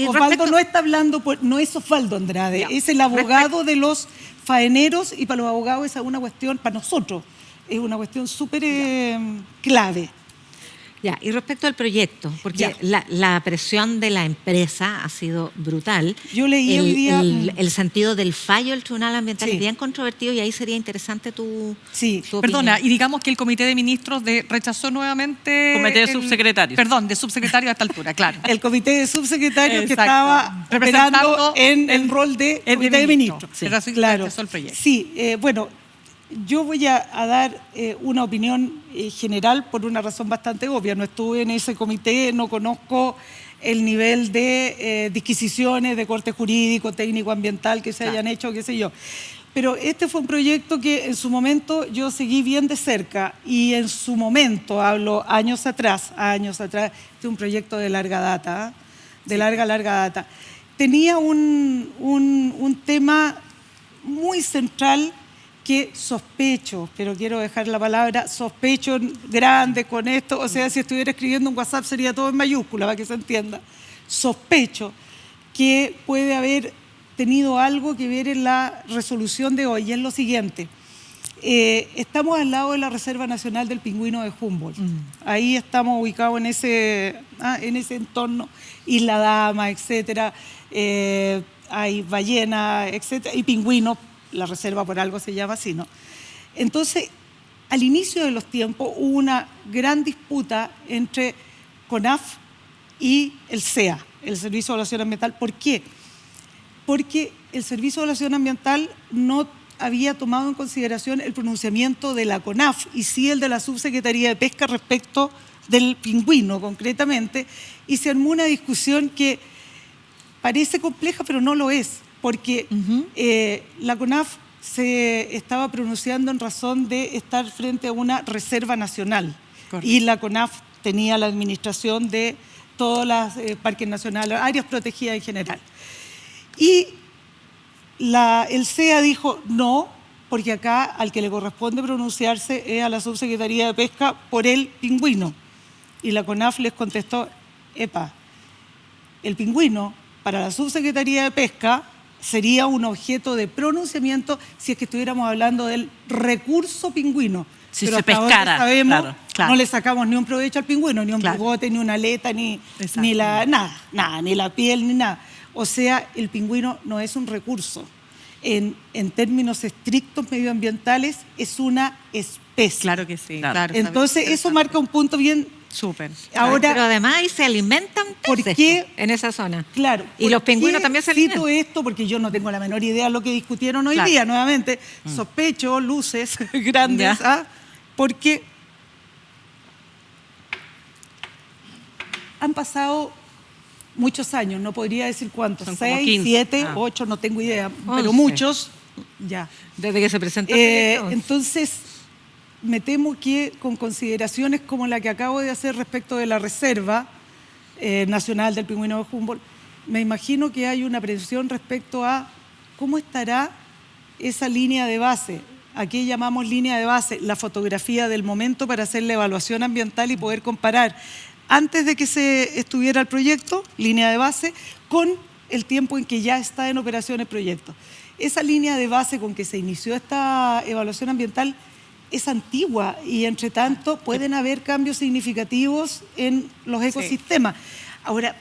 Osvaldo no está hablando, no es Osvaldo Andrade, es el abogado de los faeneros, y para los abogados esa es una cuestión, para nosotros, es una cuestión súper clave.
Ya, y respecto al proyecto, porque la presión de la empresa ha sido brutal.
Yo leí hoy día
el sentido del fallo del Tribunal Ambiental es bien controvertido, y ahí sería interesante tu
Perdona,
opinión.
y digamos que el Comité de Ministros rechazó nuevamente...
Comité de subsecretarios.
Perdón, de subsecretarios a esta altura, claro.
El Comité de Subsecretarios que
Exacto.
estaba operando en el rol de Comité de Ministros.
Sí,
claro.
rechazó el proyecto.
Sí, bueno, yo voy a dar una opinión general por una razón bastante obvia. No estuve en ese comité, no conozco el nivel de disquisiciones de corte jurídico, técnico, ambiental que se hayan hecho, qué sé yo. Pero este fue un proyecto que en su momento yo seguí bien de cerca, y en su momento, hablo años atrás, este es un proyecto de larga data, larga data. Tenía un tema muy central que sospecho, pero quiero dejar la palabra sospecho grande con esto, o sea, si estuviera escribiendo un WhatsApp sería todo en mayúscula para que se entienda. Sospecho que puede haber tenido algo que ver en la resolución de hoy, y es lo siguiente. Estamos al lado de la Reserva Nacional del Pingüino de Humboldt. Ahí estamos ubicados en ese entorno, Isla Dama, etcétera. Hay ballenas, etcétera, y pingüinos. La reserva por algo se llama así, ¿no? Entonces, al inicio de los tiempos hubo una gran disputa entre CONAF y el SEA, el Servicio de Evaluación Ambiental. ¿Por qué? Porque el Servicio de Evaluación Ambiental no había tomado en consideración el pronunciamiento de la CONAF y sí el de la Subsecretaría de Pesca respecto del pingüino concretamente, y se armó una discusión que parece compleja, pero no lo es. Porque la CONAF se estaba pronunciando en razón de estar frente a una reserva nacional. Correcto. Y la CONAF tenía la administración de todos los parques nacionales, áreas protegidas en general. Y el SEA dijo no, porque acá al que le corresponde pronunciarse es a la Subsecretaría de Pesca por el pingüino. Y la CONAF les contestó, el pingüino para la Subsecretaría de Pesca sería un objeto de pronunciamiento si es que estuviéramos hablando del recurso pingüino.
Si
pero
se pescara,
sabemos,
claro.
No le sacamos ni un provecho al pingüino, ni un bigote, ni una aleta, ni la piel, ni nada. O sea, el pingüino no es un recurso. En términos estrictos medioambientales, es una especie.
Claro que sí. Claro.
Entonces, eso marca un punto bien...
Súper.
Ahora,
pero además ahí se alimentan peces en esa zona.
Claro.
Y los pingüinos también se alimentan.
Cito esto porque yo no tengo la menor idea de lo que discutieron hoy día, nuevamente. Sospecho, luces grandes, porque han pasado muchos años, no podría decir cuántos,
son como
6,
15.
7, 8, no tengo idea, pero muchos, ya.
Desde que se presentó.
Entonces, me temo que con consideraciones como la que acabo de hacer respecto de la Reserva Nacional del Pingüino de Humboldt, me imagino que hay una presión respecto a cómo estará esa línea de base. ¿A qué llamamos línea de base? La fotografía del momento para hacer la evaluación ambiental y poder comparar antes de que se estuviera el proyecto, línea de base, con el tiempo en que ya está en operación el proyecto. Esa línea de base con que se inició esta evaluación ambiental es antigua y, entre tanto, pueden haber cambios significativos en los ecosistemas. Ahora,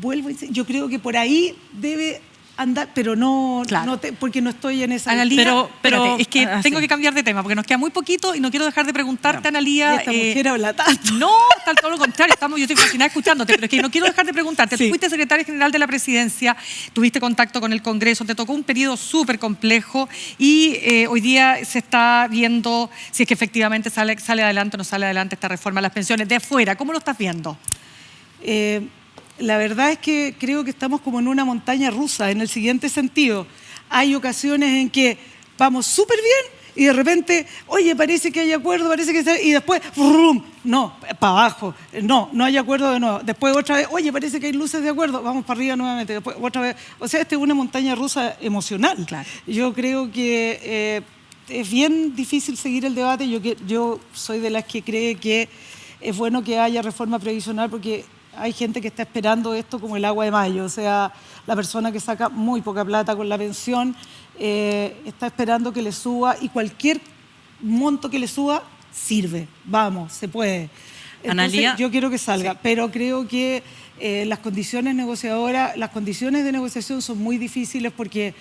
vuelvo a decir, yo creo que por ahí debe andar, pero no,
Claro.
porque no estoy en esa...
Analía,
Pero-
espérate, es que tengo
sí.
que cambiar de tema porque nos queda muy poquito y no quiero dejar de preguntarte, Analía.
Y esta mujer habla tanto.
No, tal todo lo contrario, yo estoy fascinada escuchándote, pero es que no quiero dejar de preguntarte. Tú fuiste secretaria general de la presidencia, tuviste contacto con el Congreso, te tocó un periodo súper complejo y hoy día se está viendo si es que efectivamente sale adelante o no sale adelante esta reforma a las pensiones. De afuera, ¿cómo lo estás viendo?
La verdad es que creo que estamos como en una montaña rusa, en el siguiente sentido. Hay ocasiones en que vamos súper bien y de repente, oye, parece que hay acuerdo, parece que... Y después, ¡brum! No, para abajo. No hay acuerdo de nuevo. Después otra vez, oye, parece que hay luces de acuerdo, vamos para arriba nuevamente. Después otra vez. O sea, esta es una montaña rusa emocional.
Claro.
Yo creo que es bien difícil seguir el debate. Yo soy de las que cree que es bueno que haya reforma previsional porque hay gente que está esperando esto como el agua de mayo. O sea, la persona que saca muy poca plata con la pensión está esperando que le suba y cualquier monto que le suba sirve. Vamos, se puede. Entonces,
Analía,
yo quiero que salga, pero creo que las condiciones negociadoras, las condiciones de negociación son muy difíciles porque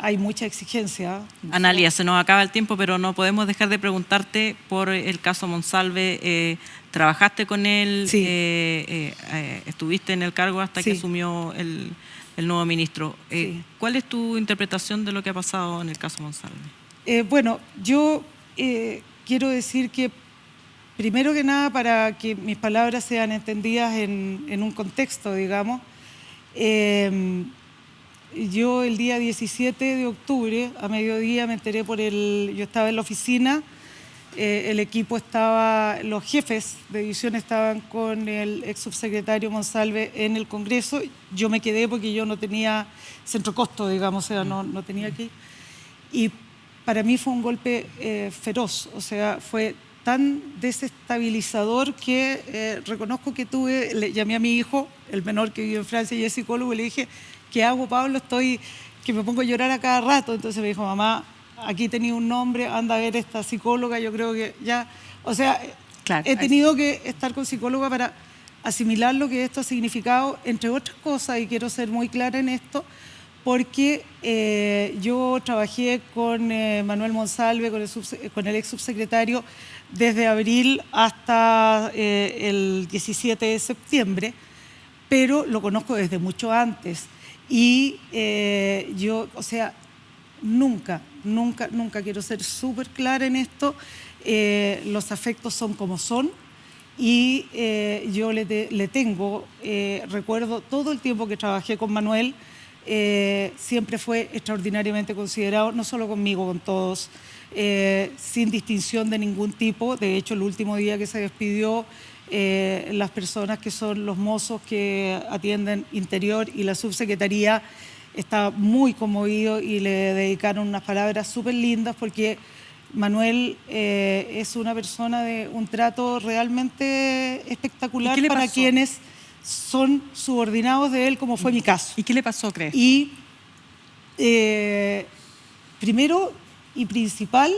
hay mucha exigencia.
Analía, se nos acaba el tiempo, pero no podemos dejar de preguntarte por el caso Monsalve. ¿Trabajaste con él?
Sí.
¿Estuviste en el cargo hasta que asumió el nuevo ministro?
Sí.
¿Cuál es tu interpretación de lo que ha pasado en el caso Monsalve?
Bueno, yo quiero decir que, primero que nada, para que mis palabras sean entendidas en un contexto, digamos, yo el día 17 de octubre, a mediodía, me enteré yo estaba en la oficina, el equipo estaba, los jefes de división estaban con el ex subsecretario Monsalve en el Congreso. Yo me quedé porque yo no tenía centro costo, digamos, o sea, no tenía aquí. Y para mí fue un golpe feroz, o sea, fue tan desestabilizador que reconozco que le llamé a mi hijo, el menor que vive en Francia y es psicólogo, y le dije, ¿qué hago, Pablo? Que me pongo a llorar a cada rato. Entonces me dijo, mamá, aquí tenía un nombre, anda a ver esta psicóloga, yo creo que ya... O sea,
Claro,
he tenido que estar con psicóloga para asimilar lo que esto ha significado, entre otras cosas, y quiero ser muy clara en esto, porque yo trabajé con Manuel Monsalve, con el ex subsecretario, desde abril hasta el 17 de septiembre, pero lo conozco desde mucho antes. Y yo, o sea, nunca, quiero ser súper clara en esto, los afectos son como son y yo le tengo, recuerdo todo el tiempo que trabajé con Manuel, siempre fue extraordinariamente considerado, no solo conmigo, con todos, sin distinción de ningún tipo. De hecho, el último día que se despidió, las personas que son los mozos que atienden Interior y la subsecretaría estaba muy conmovido y le dedicaron unas palabras súper lindas porque Manuel es una persona de un trato realmente espectacular para quienes son subordinados de él, como fue mi caso.
¿Y qué le pasó, crees?
Y primero y principal,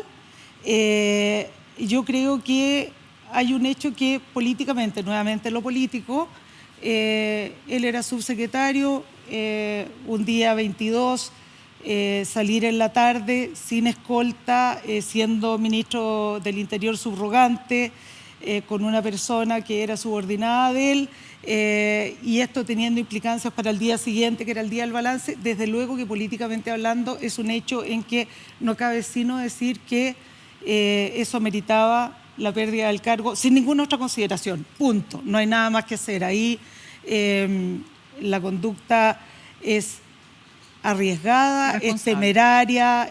yo creo que hay un hecho que políticamente, nuevamente lo político, él era subsecretario, un día 22, salir en la tarde sin escolta, siendo ministro del Interior subrogante, con una persona que era subordinada de él, y esto teniendo implicancias para el día siguiente, que era el día del balance. Desde luego que políticamente hablando es un hecho en que no cabe sino decir que eso meritaba la pérdida del cargo sin ninguna otra consideración, punto. No hay nada más que hacer. Ahí la conducta es arriesgada, es temeraria,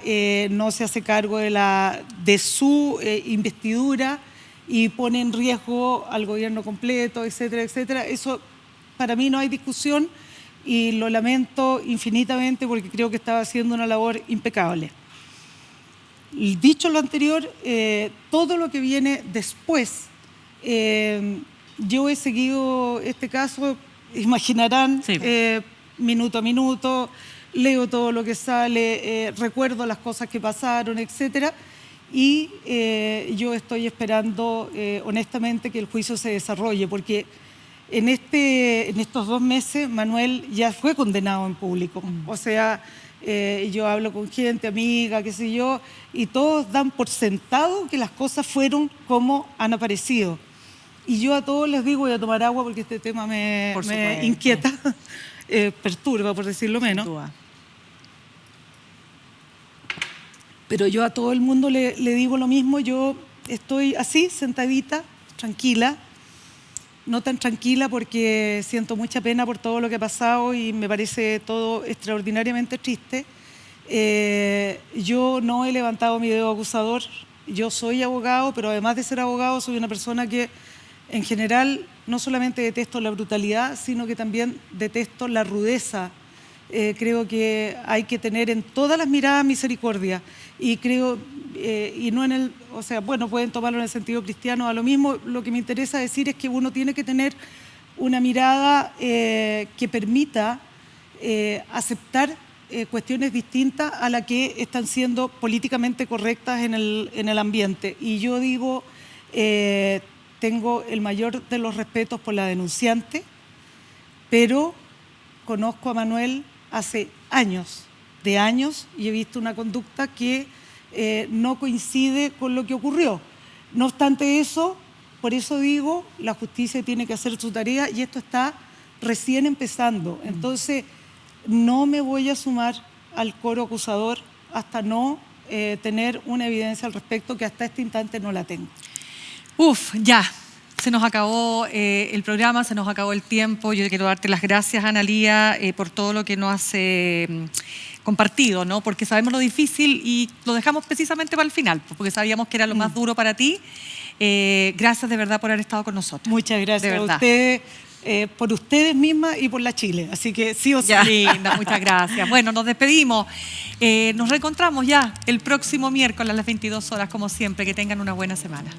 no se hace cargo de su investidura y pone en riesgo al gobierno completo, etcétera, etcétera. Eso para mí no hay discusión y lo lamento infinitamente porque creo que estaba haciendo una labor impecable. Dicho lo anterior, todo lo que viene después, yo he seguido este caso, imaginarán, minuto a minuto, leo todo lo que sale, recuerdo las cosas que pasaron, etcétera, y yo estoy esperando honestamente que el juicio se desarrolle, porque en estos 2 meses Manuel ya fue condenado en público. O sea, yo hablo con gente, amiga, qué sé yo, y todos dan por sentado que las cosas fueron como han aparecido. Y yo a todos les digo, voy a tomar agua porque este tema me inquieta, perturba, por decirlo menos. Pero yo a todo el mundo le digo lo mismo, yo estoy así, sentadita, tranquila, no tan tranquila porque siento mucha pena por todo lo que ha pasado y me parece todo extraordinariamente triste. Yo no he levantado mi dedo acusador, yo soy abogado, pero además de ser abogado soy una persona que en general no solamente detesto la brutalidad, sino que también detesto la rudeza. Creo que hay que tener en todas las miradas misericordia y creo, y no en el, o sea, bueno, pueden tomarlo en el sentido cristiano, a lo mismo, lo que me interesa decir es que uno tiene que tener una mirada que permita aceptar cuestiones distintas a las que están siendo políticamente correctas en el ambiente. Y yo digo, tengo el mayor de los respetos por la denunciante, pero conozco a Manuel hace años, y he visto una conducta que no coincide con lo que ocurrió. No obstante eso, por eso digo, la justicia tiene que hacer su tarea y esto está recién empezando. Entonces, no me voy a sumar al coro acusador hasta no tener una evidencia al respecto, que hasta este instante no la tengo.
Ya. Se nos acabó el programa, se nos acabó el tiempo. Yo quiero darte las gracias, Analía, por todo lo que nos has compartido, ¿no? Porque sabemos lo difícil y lo dejamos precisamente para el final, porque sabíamos que era lo más duro para ti. Gracias de verdad por haber estado con nosotros.
Muchas gracias a ustedes, por ustedes mismas y por la Chile. Así que sí o sí.
Linda, muchas gracias. Bueno, nos despedimos. Nos reencontramos ya el próximo miércoles a las 22 horas, como siempre. Que tengan una buena semana.